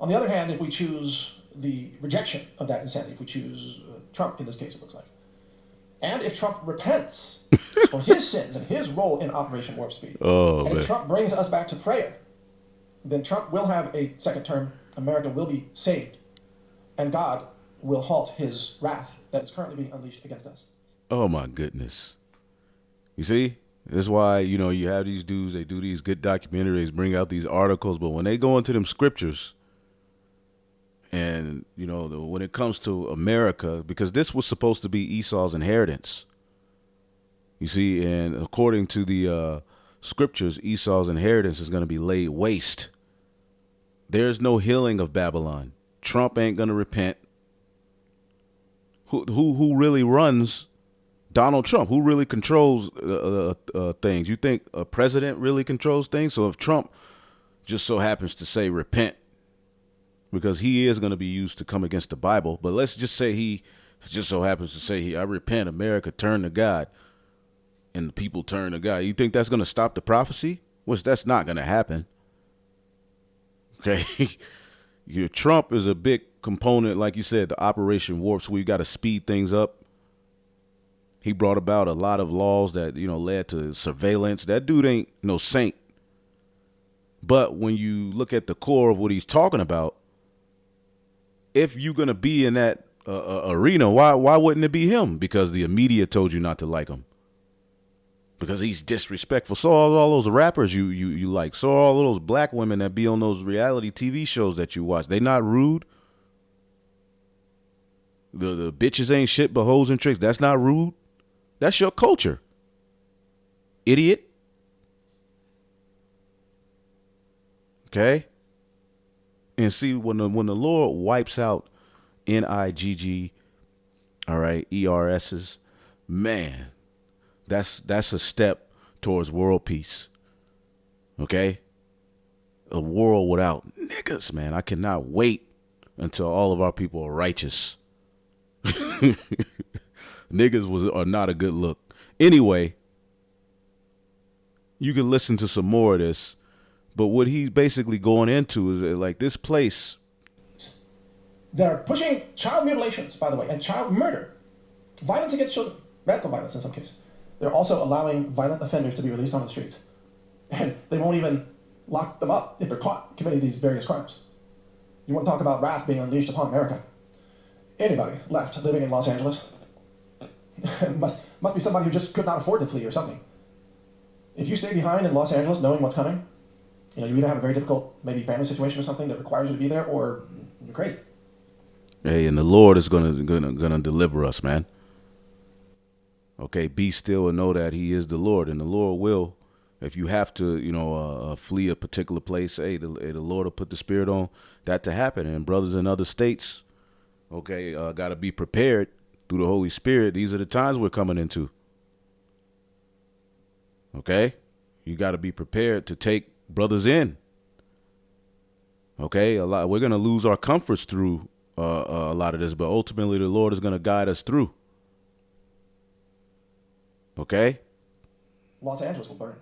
On the other hand, if we choose the rejection of that insanity, if we choose Trump in this case, it looks like, and if Trump repents for his sins and his role in Operation Warp Speed, and if Trump brings us back to prayer, then Trump will have a second term, America will be saved, and God will halt his wrath that is currently being unleashed against us. Oh, my goodness. You see? That's why, you have these dudes, they do these good documentaries, bring out these articles, but when they go into them scriptures, and, when it comes to America, because this was supposed to be Esau's inheritance. You see, and according to the scriptures, Esau's inheritance is going to be laid waste. There's no healing of Babylon. Trump ain't going to repent. Who really runs Donald Trump? Who really controls things? You think a president really controls things? So if Trump just so happens to say repent, because he is going to be used to come against the Bible. But let's just say he just so happens to say, I repent, America, turn to God, and the people turn to God. You think that's going to stop the prophecy? Which that's not going to happen. Okay. Trump is a big component, like you said, the Operation Warp Speed. You got to speed things up. He brought about a lot of laws that, led to surveillance. That dude ain't no saint. But when you look at the core of what he's talking about, if you're going to be in that arena, why wouldn't it be him? Because the media told you not to like him. Because he's disrespectful. So all those rappers you like. So all those black women that be on those reality TV shows that you watch. They not rude. The bitches ain't shit but hoes and tricks. That's not rude. That's your culture. Idiot. Okay? And see, when the Lord wipes out NIGG, all right, ERSs, man, that's a step towards world peace. Okay? A world without niggas, man. I cannot wait until all of our people are righteous. Niggas are not a good look. Anyway, you can listen to some more of this. But what he's basically going into is like this place. They're pushing child mutilations, by the way, and child murder, violence against children, medical violence in some cases. They're also allowing violent offenders to be released on the streets. And they won't even lock them up if they're caught committing these various crimes. You want to talk about wrath being unleashed upon America? Anybody left living in Los Angeles must be somebody who just could not afford to flee or something. If you stay behind in Los Angeles knowing what's coming, you either have a very difficult, maybe family situation or something that requires you to be there, or you're crazy. Hey, and the Lord is gonna deliver us, man. Okay, be still and know that He is the Lord, and the Lord will. If you have to, flee a particular place, the Lord will put the Spirit on that to happen. And brothers in other states, okay, got to be prepared through the Holy Spirit. These are the times we're coming into. Okay, you got to be prepared to take brothers in. Okay, we're gonna lose our comforts through a lot of this, but ultimately the Lord is gonna guide us through. Okay, Los Angeles will burn.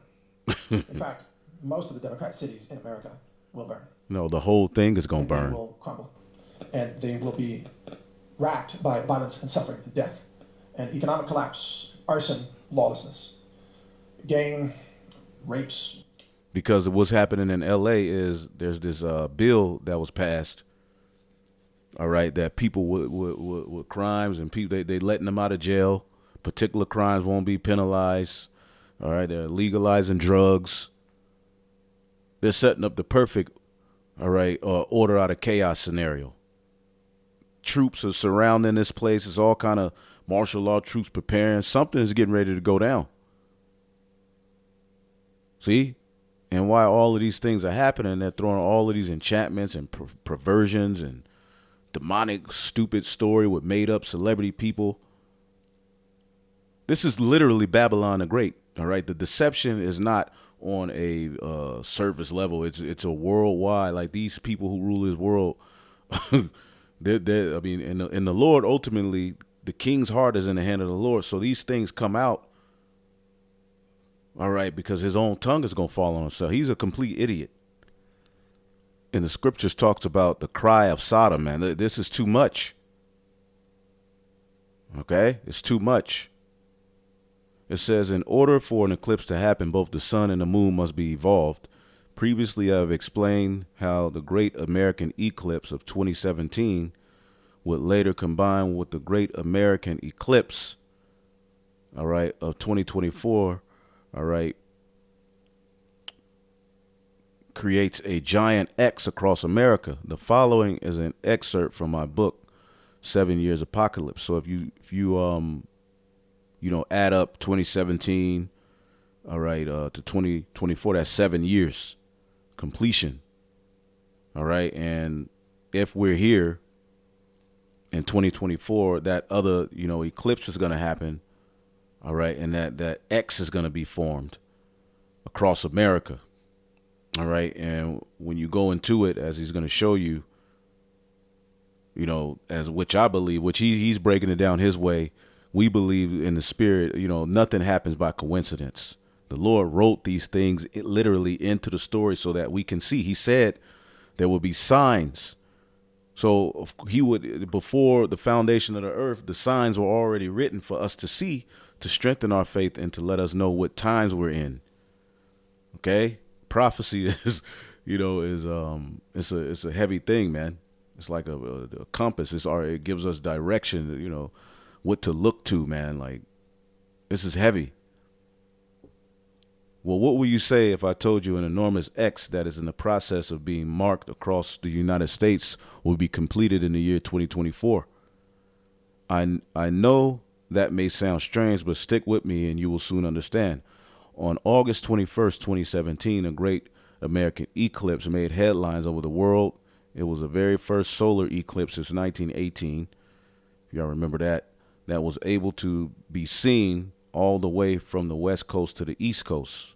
In fact, most of the Democrat cities in America will burn. No, the whole thing is gonna burn. They will crumble, and they will be racked by violence and suffering and death, and economic collapse, arson, lawlessness, gang rapes. Because what's happening in L.A. is there's this bill that was passed. All right, that people with crimes and people they letting them out of jail. Particular crimes won't be penalized. All right, they're legalizing drugs. They're setting up the perfect, order out of chaos scenario. Troops are surrounding this place. It's all kind of martial law troops preparing. Something is getting ready to go down. See? And why all of these things are happening, they're throwing all of these enchantments and perversions and demonic, stupid story with made-up celebrity people. This is literally Babylon the Great. All right, the deception is not on a surface level. It's a worldwide. Like these people who rule this world, in the Lord, ultimately, the king's heart is in the hand of the Lord. So these things come out. All right, because his own tongue is going to fall on himself. He's a complete idiot. And the scriptures talks about the cry of Sodom, man. This is too much. Okay, it's too much. It says, in order for an eclipse to happen, both the sun and the moon must be evolved. Previously, I've explained how the Great American Eclipse of 2017 would later combine with the Great American Eclipse, of 2024, creates a giant X across America. The following is an excerpt from my book, 7 Years Apocalypse. So if you add up 2017, to 2024, that's 7 years completion. All right. And if we're here in 2024, that other, eclipse is going to happen. All right. And that X is going to be formed across America. All right. And when you go into it, as he's going to show you, as which I believe, which he's breaking it down his way. We believe in the spirit, nothing happens by coincidence. The Lord wrote these things literally into the story so that we can see. He said there will be signs. So he would, before the foundation of the earth, the signs were already written for us to see, to strengthen our faith and to let us know what times we're in. Okay. Prophecy is, it's a heavy thing, man. It's like a compass. It gives us direction, what to look to, man. Like, this is heavy. Well, what would you say if I told you an enormous X that is in the process of being marked across the United States will be completed in the year 2024? I know that may sound strange, but stick with me and you will soon understand. On August 21st, 2017, a great American eclipse made headlines over the world. It was the very first solar eclipse since 1918. If y'all remember that was able to be seen all the way from the West Coast to the East Coast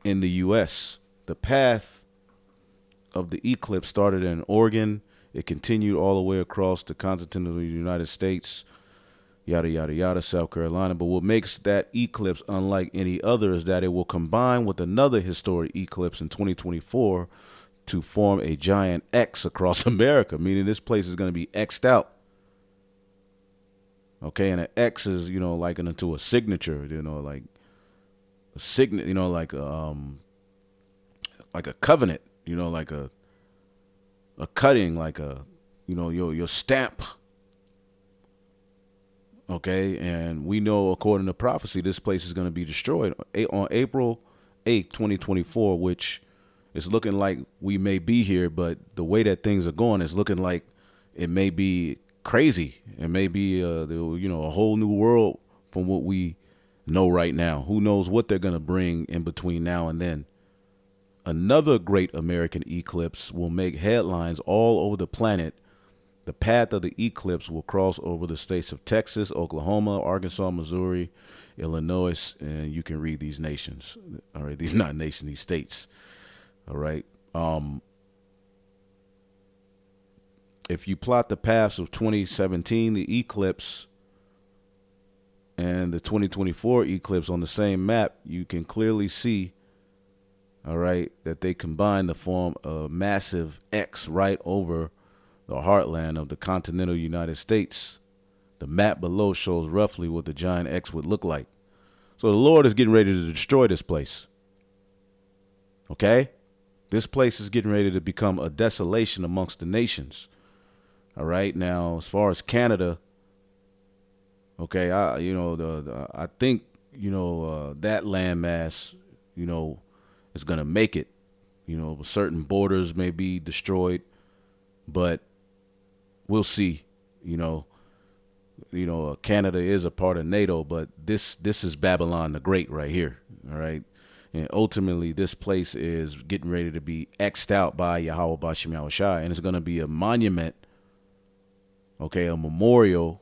in the U.S. The path of the eclipse started in Oregon. It continued all the way across the continental United States, yada, yada, yada, South Carolina. But what makes that eclipse unlike any other is that it will combine with another historic eclipse in 2024 to form a giant X across America, meaning this place is going to be X'd out. Okay, and an X is, likened into a signature, like a signet, like a covenant, like a cutting, like your stamp. Okay, and we know according to prophecy, this place is going to be destroyed on April 8th, 2024, which is looking like we may be here, but the way that things are going is looking like it may be crazy. It may be a whole new world from what we know right now. Who knows what they're going to bring in between now and then. Another great American eclipse will make headlines all over the planet. The path of the eclipse will cross over the states of Texas, Oklahoma, Arkansas, Missouri, Illinois, and you can read these nations. All right, these not nations, these states. All right. If you plot the paths of 2017, the eclipse, and the 2024 eclipse on the same map, you can clearly see, all right, that they combine to form a massive X right over the heartland of the continental United States. The map below shows roughly what the giant X would look like. So the Lord is getting ready to destroy this place. Okay? This place is getting ready to become a desolation amongst the nations. All right? Now, as far as Canada, okay, I think, that landmass, is going to make it. Certain borders may be destroyed, but we'll see. Canada is a part of NATO, but this is Babylon the Great right here. All right. And ultimately, this place is getting ready to be X'd out by Yahweh Bashim Yahushai, and it's going to be a monument, okay, a memorial,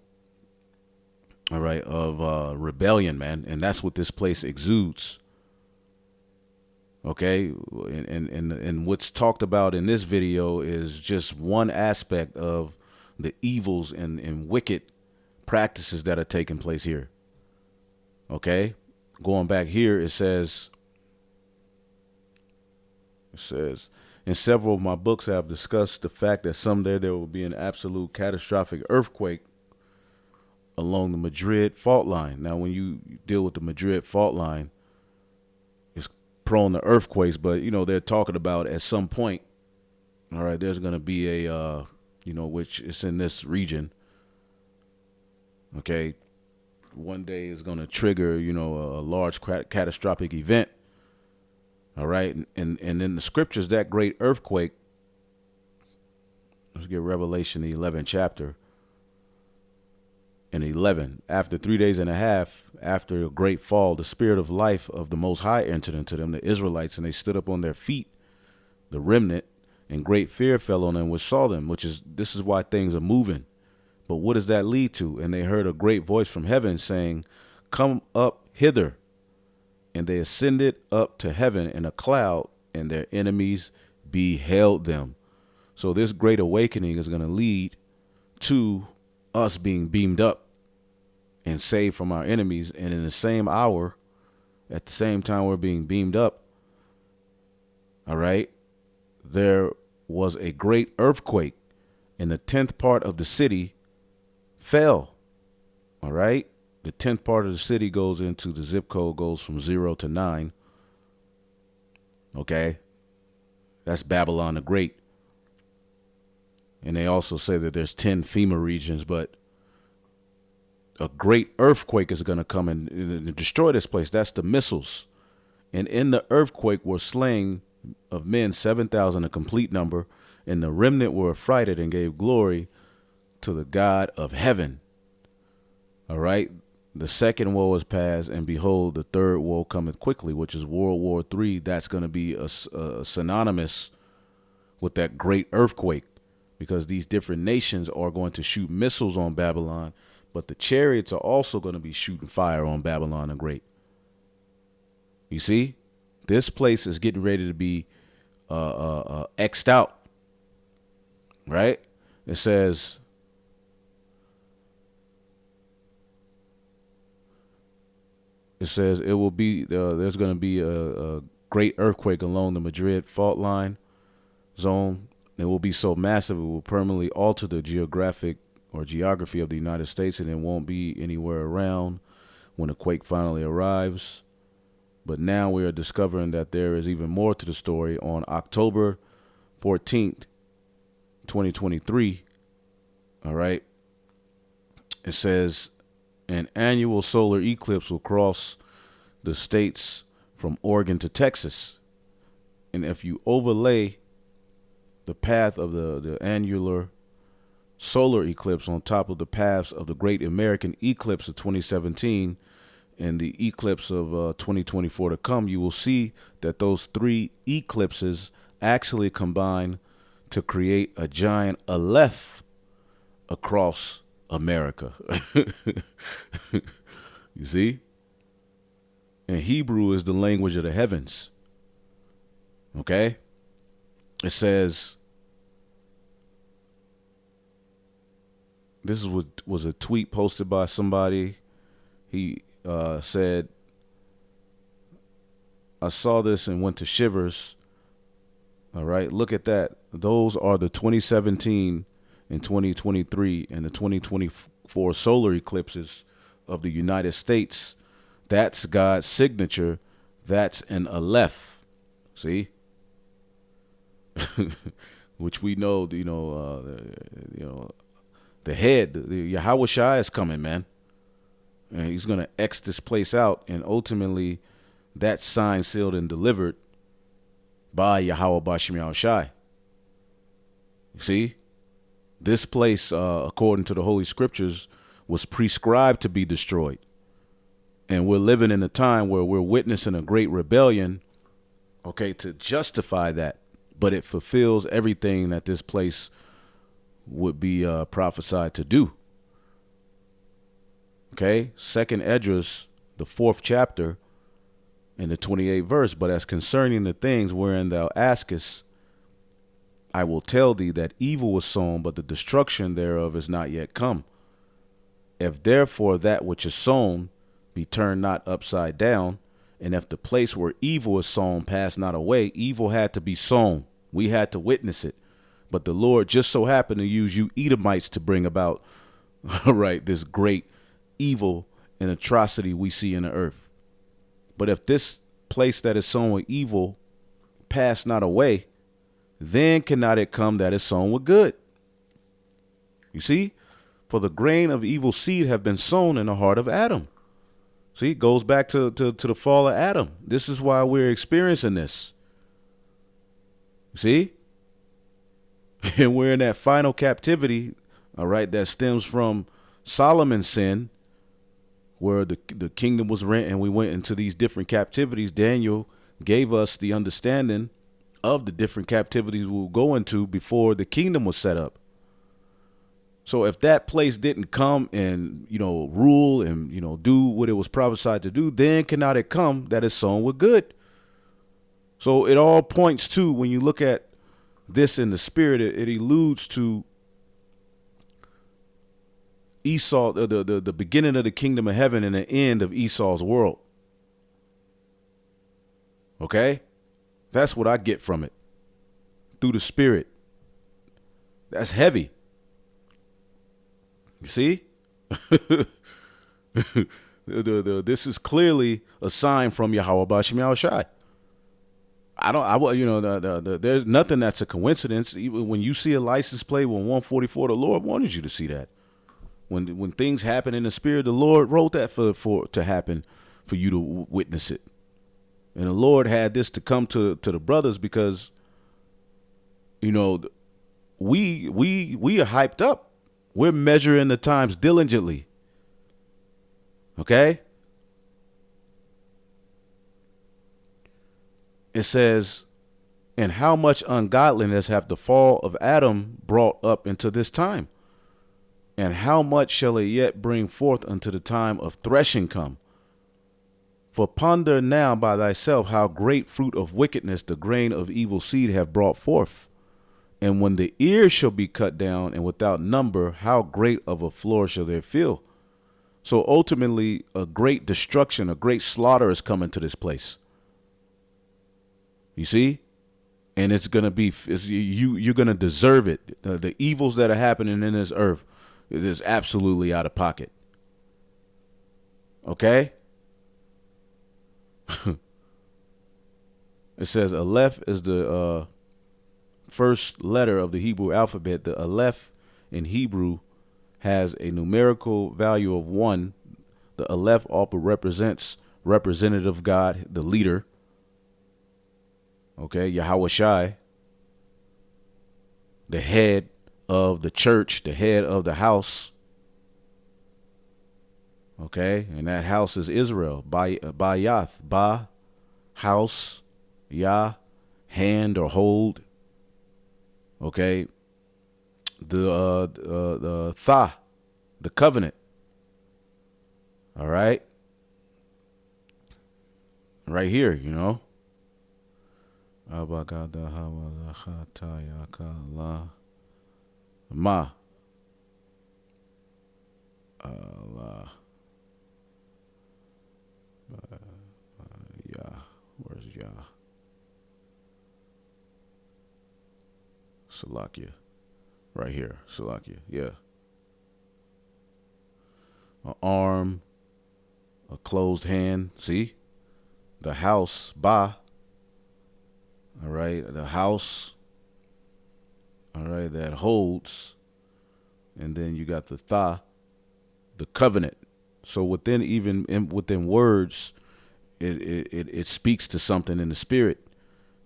all right, of rebellion, man. And that's what this place exudes. Okay. And what's talked about in this video is just one aspect of the evils and wicked practices that are taking place here. Okay. Going back here, it says, in several of my books, I have discussed the fact that someday there will be an absolute catastrophic earthquake along the Madrid fault line. Now, when you deal with the Madrid fault line, it's prone to earthquakes, but, they're talking about at some point, all right, there's going to be a, which is in this region. Okay. One day is going to trigger, a large catastrophic event. All right. And in the scriptures, that great earthquake, let's get Revelation, the 11th chapter. In 11, after 3 days and a half, after a great fall, the spirit of life of the Most High entered into them, the Israelites, and they stood up on their feet, the remnant, and great fear fell on them which saw them, this is why things are moving. But what does that lead to? And they heard a great voice from heaven saying, "Come up hither." And they ascended up to heaven in a cloud, and their enemies beheld them. So this great awakening is going to lead to us being beamed up and saved from our enemies. And in the same hour, at the same time we're being beamed up, all right, there was a great earthquake, and the 10th part of the city fell. All right. The 10th part of the city goes into the zip code, goes from 0 to 9. Okay. That's Babylon the Great. And they also say that there's 10 FEMA regions, but a great earthquake is going to come and destroy this place. That's the missiles. And in the earthquake were slain of men 7,000, a complete number. And the remnant were affrighted and gave glory to the God of heaven. All right. The second woe is past, and behold, the third woe cometh quickly, which is World War III. That's going to be a synonymous with that great earthquake, because these different nations are going to shoot missiles on Babylon, but the chariots are also going to be shooting fire on Babylon the Great. You see, this place is getting ready to be X'd out, right? It says, it will be, there's going to be a great earthquake along the Madrid fault line. zone. It will be so massive it will permanently alter the geography of the United States, and it won't be anywhere around when the quake finally arrives. But now we are discovering that there is even more to the story. On October 14th, 2023, all right, it says an annual solar eclipse will cross the states from Oregon to Texas. And if you overlay the path of the annular solar eclipse on top of the paths of the Great American Eclipse of 2017 and the eclipse of 2024 to come, you will see that those three eclipses actually combine to create a giant Aleph across America. You see? And Hebrew is the language of the heavens. Okay? It says, this is what was a tweet posted by somebody. He said, I saw this and went to shivers. All right, look at that. Those are the 2017 and 2023 and the 2024 solar eclipses of the United States. That's God's signature. That's an Aleph. See? Which we know, the head, the Yahweh Shai is coming, man. And he's going to X this place out. And ultimately, that's signed, sealed, and delivered by Yahweh Bashem Yahushai. You see? This place, according to the Holy Scriptures, was prescribed to be destroyed. And we're living in a time where we're witnessing a great rebellion, okay, to justify that. But it fulfills everything that this place would be prophesied to do. Okay, 2nd Esdras, the 4th chapter, and the 28th verse. But as concerning the things wherein thou askest, I will tell thee that evil was sown, but the destruction thereof is not yet come. If therefore that which is sown be turned not upside down, and if the place where evil is sown pass not away, evil had to be sown. We had to witness it. But the Lord just so happened to use you Edomites to bring about, all right, this great evil and atrocity we see in the earth. But if this place that is sown with evil pass not away, then cannot it come that is sown with good. You see, for the grain of evil seed have been sown in the heart of Adam. See, it goes back to the fall of Adam. This is why we're experiencing this. See? And we're in that final captivity, all right, that stems from Solomon's sin, where the kingdom was rent and we went into these different captivities. Daniel gave us the understanding of the different captivities we'll go into before the kingdom was set up. So if that place didn't come and, rule and, do what it was prophesied to do, then cannot it come that is sown with good. So it all points to, when you look at this in the spirit, it alludes to Esau, the beginning of the kingdom of heaven and the end of Esau's world. Okay? That's what I get from it. Through the spirit. That's heavy. You see? This is clearly a sign from Yahweh Bashem Yahushai. There's nothing that's a coincidence. Even when you see a license plate with 144, the Lord wanted you to see that. When things happen in the spirit, the Lord wrote that for to happen, for you to witness it. And the Lord had this to come to the brothers because, we are hyped up. We're measuring the times diligently. Okay? It says, and how much ungodliness have the fall of Adam brought up into this time? And how much shall it yet bring forth unto the time of threshing come? For ponder now by thyself how great fruit of wickedness the grain of evil seed have brought forth. And when the ears shall be cut down and without number, how great of a floor shall there fill? So ultimately, a great destruction, a great slaughter is coming to this place. You see? and it's gonna be you're gonna deserve it. The evils that are happening in this earth, it is absolutely out of pocket. Okay. It says Aleph is the first letter of the Hebrew alphabet. The Aleph in Hebrew has a numerical value of 1. The Aleph also represents representative God, the leader. Okay, Yahweh Shai, the head of the church, the head of the house. Okay, and that house is Israel. Bayath, Ba, house, Yah, hand or hold. Okay, the Tha, the covenant. All right, right here, you know. Ma. Allah. Yah. Where's Yah? Salakia. Right here. Salakia. Yeah. An arm. A closed hand. See? The house. Ba. All right. The house. All right. That holds. And then you got the Tha. The covenant. So within words, it speaks to something in the spirit.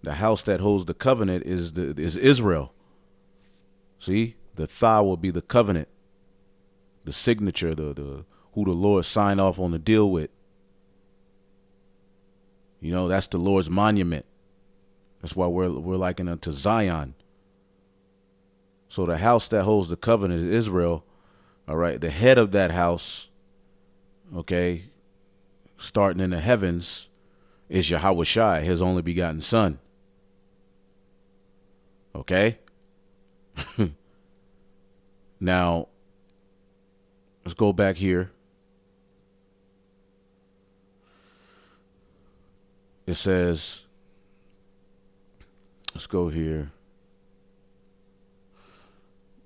The house that holds the covenant is Israel. See, the Tha will be the covenant, the signature, the who the Lord signed off on the deal with. You know, that's the Lord's monument. That's why we're likening it to Zion. So the house that holds the covenant is Israel. All right, the head of that house, okay, starting in the heavens, is Yahweh Shai, his only begotten son. Okay? Now, let's go back here. It says, let's go here.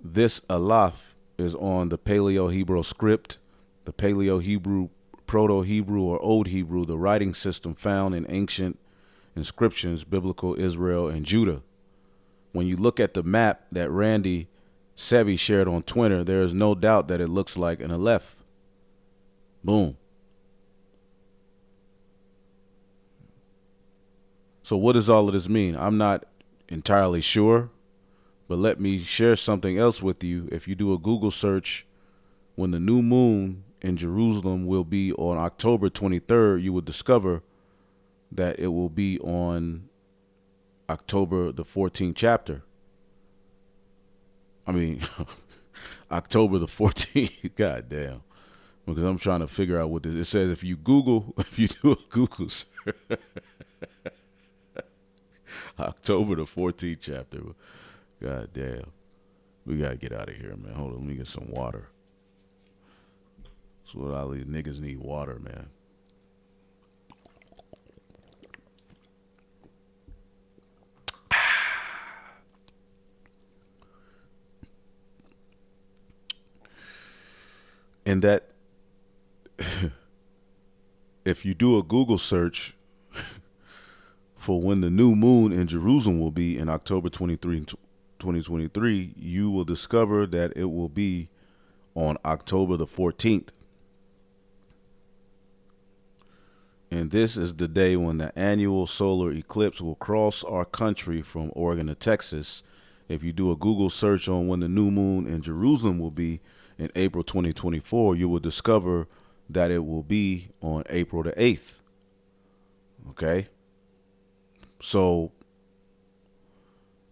This Aleph is on the Paleo-Hebrew script, the Paleo-Hebrew, Proto-Hebrew, or Old Hebrew, the writing system found in ancient inscriptions, biblical Israel and Judah. When you look at the map that Randy Sebi shared on Twitter, there is no doubt that it looks like an Aleph. Boom. So what does all of this mean? I'm not entirely sure, but let me share something else with you. If you do a Google search, when the new moon in Jerusalem will be on October 23rd, you will discover that it will be on October the 14th chapter. I mean, October the 14th. God damn. Because I'm trying to figure out what this. It says if you do a Google search, October the 14th chapter. God damn. We got to get out of here, man. Hold on. Let me get some water. That's what all these niggas need, water, man. And that, if you do a Google search for when the new moon in Jerusalem will be in October 23, 2023, you will discover that it will be on October the 14th. And this is the day when the annual solar eclipse will cross our country from Oregon to Texas. If you do a Google search on when the new moon in Jerusalem will be in April 2024, you will discover that it will be on April the 8th. Okay? So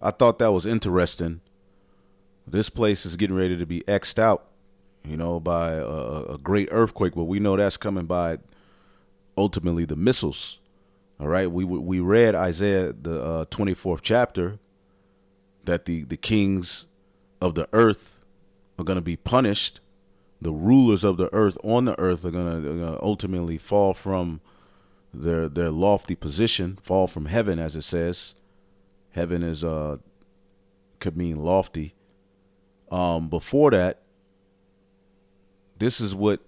I thought that was interesting. This place is getting ready to be X'd out, you know, by a great earthquake, but we know that's coming by ultimately the missiles. All right? We read Isaiah, the 24th chapter, that the kings of the earth are going to be punished. The rulers of the earth on the earth are going to ultimately fall from their lofty position, fall from heaven, as it says. Heaven is could mean lofty. Before that, this is what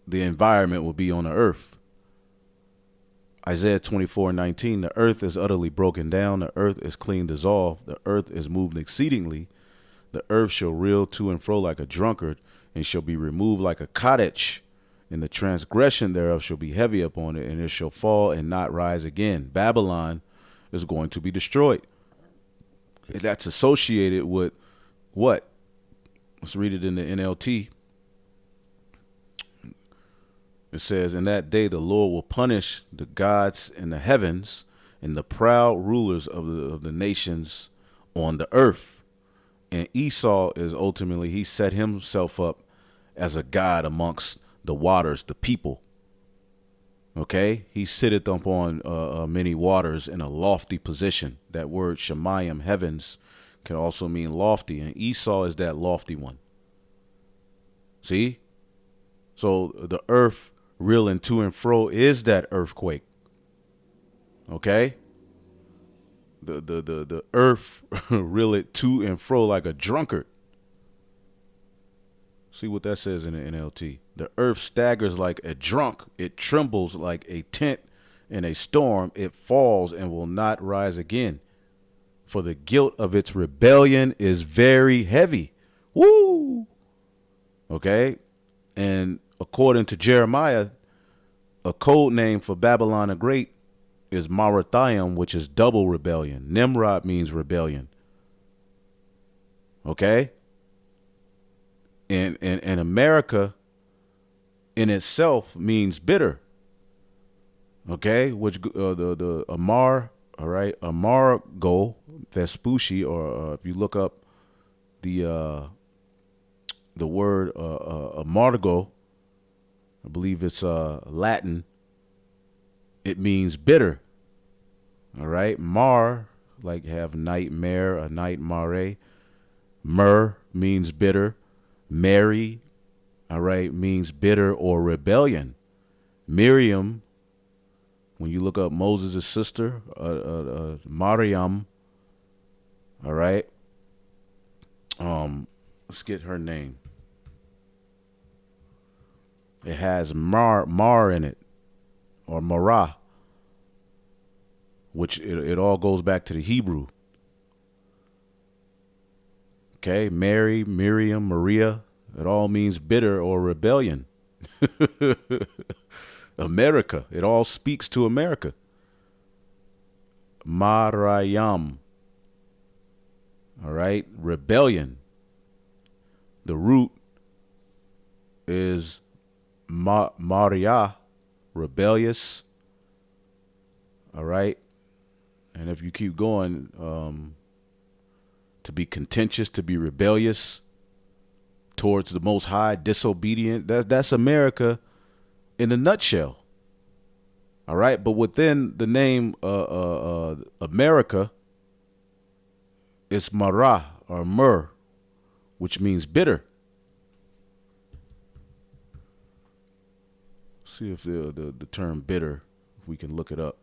the environment will be on the earth. Isaiah 24:19, the earth is utterly broken down, the earth is clean dissolved, the earth is moved exceedingly, the earth shall reel to and fro like a drunkard, and shall be removed like a cottage, and the transgression thereof shall be heavy upon it, and it shall fall and not rise again. Babylon is going to be destroyed. That's associated with what? Let's read it in the NLT. It says, in that day the Lord will punish the gods in the heavens and the proud rulers of the nations on the earth. And Esau is ultimately, he set himself up as a god amongst the waters, the people. Okay? He sitteth upon many waters in a lofty position. That word Shemayim, heavens, can also mean lofty. And Esau is that lofty one. See? So the earth reeling to and fro is that earthquake. Okay? The earth reel it to and fro like a drunkard. See what that says in the NLT. The earth staggers like a drunk. It trembles like a tent in a storm. It falls and will not rise again. For the guilt of its rebellion is very heavy. Woo! Okay? And according to Jeremiah, a code name for Babylon the Great is Marathiam, which is double rebellion. Nimrod means rebellion. Okay? And America in itself means bitter. Okay? Which the Amar, all right, Amargo Vespucci, or if you look up the word amargo, I believe it's Latin. It means bitter. All right. Mar, like have nightmare, a night mare. Myrrh means bitter. Mary, all right, means bitter or rebellion. Miriam, when you look up Moses' sister, Mariam, all right. Let's get her name. It has mar in it, or marah, which it all goes back to the Hebrew. Okay, Mary, Miriam, Maria, it all means bitter or rebellion. America, it all speaks to America. Marayam, all right, rebellion. The root is Maria, rebellious. All right. And if you keep going, to be contentious, to be rebellious towards the Most High, disobedient, that's America in a nutshell. All right. But within the name America, it's Marah or Mur, which means bitter. See if the term bitter, if we can look it up.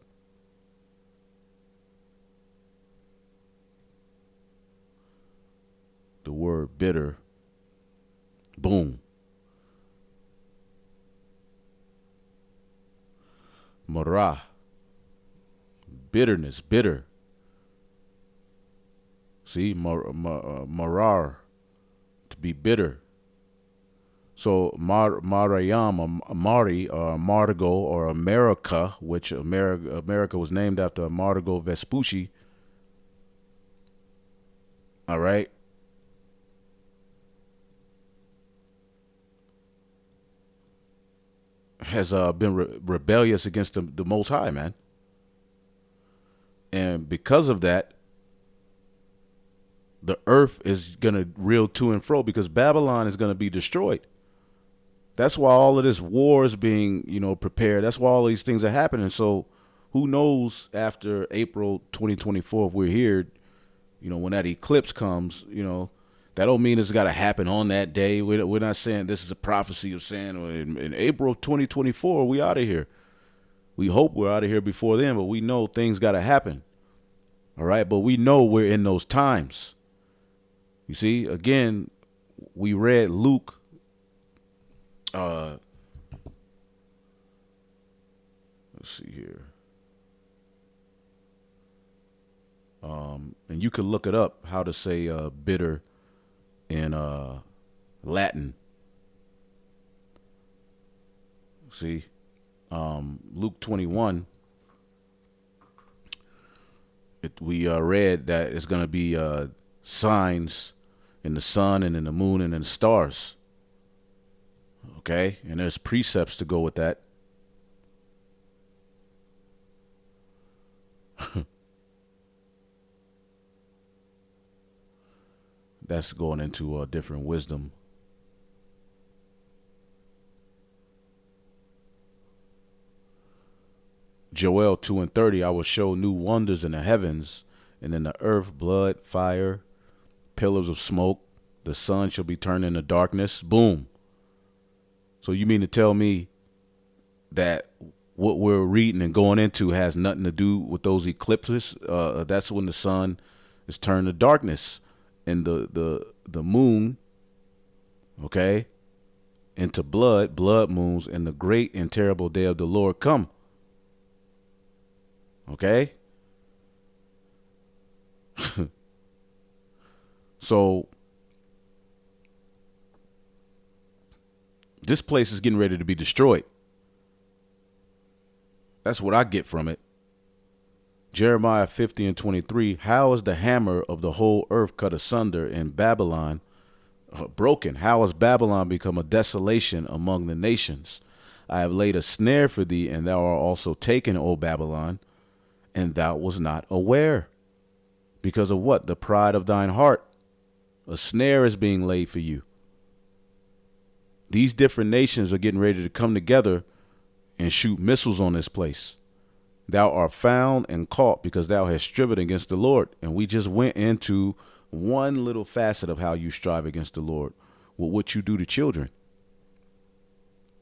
The word bitter. Boom. Marah. Bitterness, bitter. See, marar, to be bitter. So Marayam, or Mari, or Margo, or America, which America was named after Margo Vespucci. All right. Has been rebellious against the Most High, man. And because of that, the earth is going to reel to and fro because Babylon is going to be destroyed. That's why all of this war is being, prepared. That's why all these things are happening. So who knows after April 2024, if we're here, when that eclipse comes, that don't mean it's got to happen on that day. We're not saying this is a prophecy of saying in April 2024, we out of here. We hope we're out of here before then, but we know things got to happen. All right. But we know we're in those times. You see, again, we read Luke. Let's see here. And you could look it up how to say bitter in Latin. See, Luke 21. We read that it's going to be signs in the sun and in the moon and in the stars. Okay, and there's precepts to go with that. That's going into a different wisdom. Joel 2:30, I will show new wonders in the heavens and in the earth, blood, fire, pillars of smoke. The sun shall be turned into darkness. Boom. So you mean to tell me that what we're reading and going into has nothing to do with those eclipses? That's when the sun is turned to darkness and the moon, okay, into blood moons, and the great and terrible day of the Lord come. Okay? So this place is getting ready to be destroyed. That's what I get from it. Jeremiah 50:23, how is the hammer of the whole earth cut asunder in Babylon broken? How has Babylon become a desolation among the nations? I have laid a snare for thee, and thou art also taken, O Babylon, and thou was not aware. Because of what? The pride of thine heart. A snare is being laid for you. These different nations are getting ready to come together and shoot missiles on this place. Thou art found and caught because thou hast striven against the Lord. And we just went into one little facet of how you strive against the Lord, with what you do to children.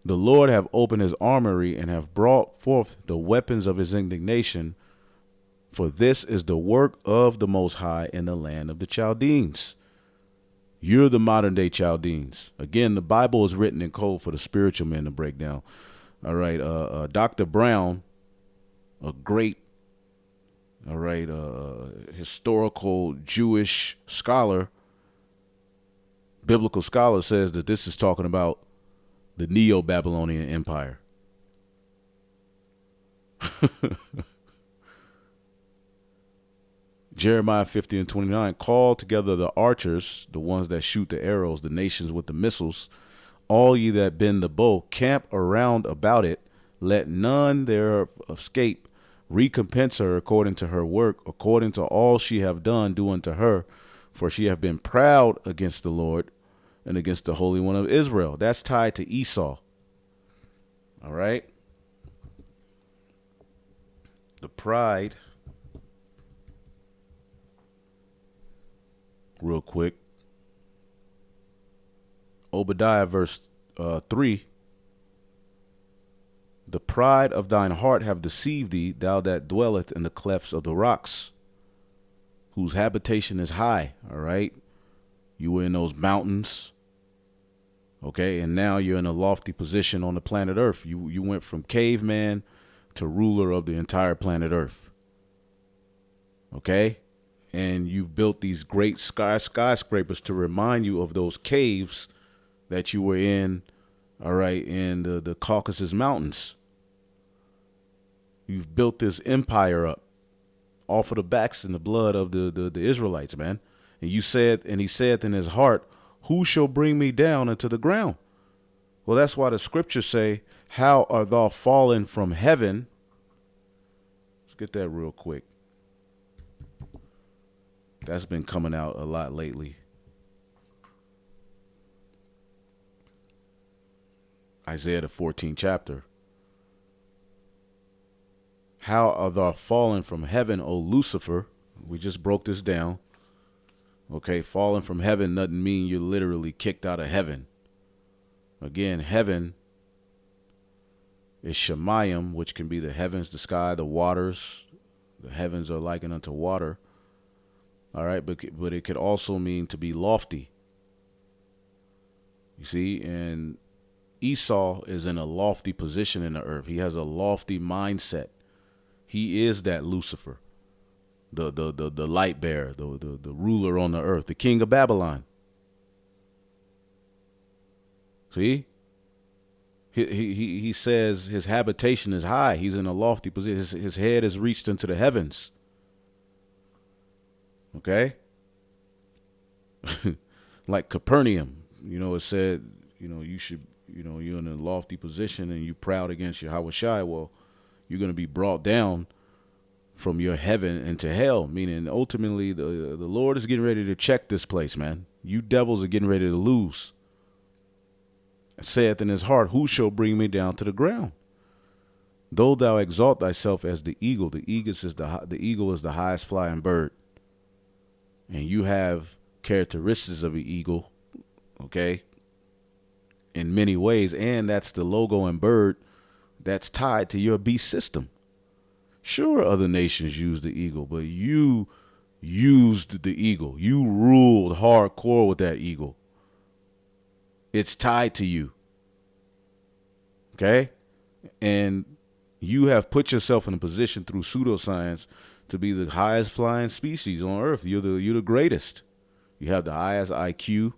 The Lord have opened his armory and have brought forth the weapons of his indignation. For this is the work of the Most High in the land of the Chaldeans. You're the modern day Chaldeans. Again, the Bible is written in code for the spiritual men to break down. All right. Dr. Brown, a great, historical Jewish scholar, biblical scholar, says that this is talking about the Neo-Babylonian Empire. Jeremiah 50:29, call together the archers, the ones that shoot the arrows, the nations with the missiles, all ye that bend the bow, camp around about it, let none there escape. Recompense her according to her work, according to all she have done, do unto her, for she have been proud against the Lord and against the Holy One of Israel. That's tied to Esau. All right. The pride, real quick. Obadiah verse 3. The pride of thine heart have deceived thee, thou that dwelleth in the clefts of the rocks, whose habitation is high. All right. You were in those mountains. Okay. And now you're in a lofty position on the planet Earth. You went from caveman to ruler of the entire planet Earth. Okay. And you've built these great skyscrapers to remind you of those caves that you were in, all right, in the Caucasus Mountains. You've built this empire up off of the backs and the blood of the Israelites, man. And he said in his heart, who shall bring me down into the ground? Well, that's why the scriptures say, how art thou fallen from heaven? Let's get that real quick. That's been coming out a lot lately. Isaiah the 14th chapter. How art thou fallen from heaven, O Lucifer? We just broke this down. Okay, falling from heaven doesn't mean you're literally kicked out of heaven. Again, heaven is Shemayim, which can be the heavens, the sky, the waters. The heavens are likened unto water. All right, but it could also mean to be lofty. You see, and Esau is in a lofty position in the earth. He has a lofty mindset. He is that Lucifer, the light bearer, the ruler on the earth, the king of Babylon. See? He says his habitation is high. He's in a lofty position. His head is reached into the heavens. Okay? Like Capernaum, it said, you should, you're in a lofty position and you proud against Yahweh Shai. Well, you're going to be brought down from your heaven into hell, meaning ultimately the Lord is getting ready to check this place, man. You devils are getting ready to lose. Saith in his heart, who shall bring me down to the ground? Though thou exalt thyself as the eagle the eagle is the highest flying bird, and you have characteristics of an eagle, okay, in many ways, and that's the logo and bird that's tied to your beast system. Sure, other nations use the eagle, but you used the eagle. You ruled hardcore with that eagle. It's tied to you. Okay? And you have put yourself in a position through pseudoscience to be the highest flying species on earth. You're the greatest. You have the highest IQ.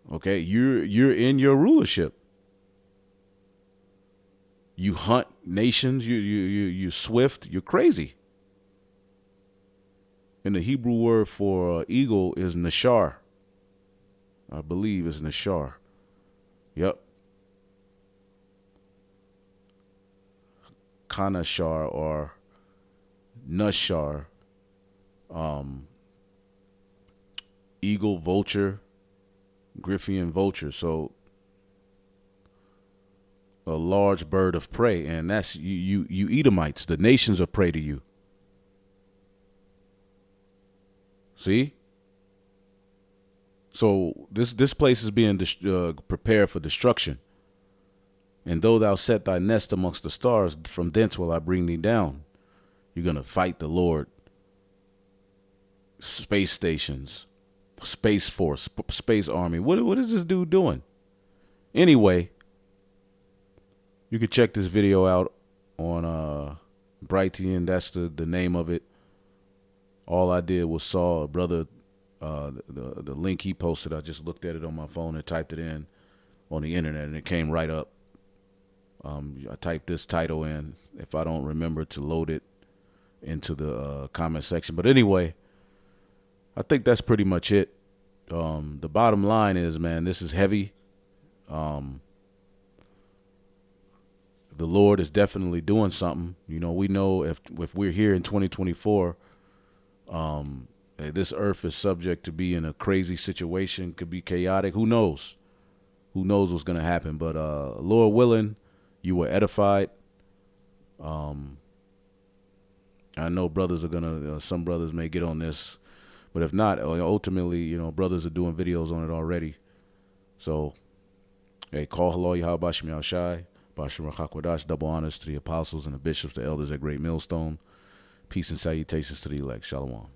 Okay? You're in your rulership. You hunt nations, you're swift, you're crazy. And the Hebrew word for eagle is nashar. I believe it's nashar. Yep. Kanashar or nashar. Eagle, vulture, Griffian vulture. So a large bird of prey, and that's you Edomites. The nations are prey to you. See? So this place is being prepared for destruction. And though thou set thy nest amongst the stars, from thence will I bring thee down. You're going to fight the Lord. Space stations, space force, space army. What is this dude doing? Anyway, you can check this video out on Brightian. That's the name of it. All I did was saw a brother, the link he posted. I just looked at it on my phone and typed it in on the internet, and it came right up. I typed this title in if I don't remember to load it into the comment section. But anyway, I think that's pretty much it. The bottom line is, man, this is heavy. The Lord is definitely doing something. We know if we're here in 2024, this earth is subject to be in a crazy situation, could be chaotic. Who knows? Who knows what's going to happen? But Lord willing, you were edified. I know brothers are gonna. Some brothers may get on this, but if not, ultimately, brothers are doing videos on it already. So, hey, call hello Yahweh Bashim Yahweh Shai, Bashim Rachakwadash. Double honors to the apostles and the bishops, the elders at Great Millstone. Peace and salutations to the elect. Shalom.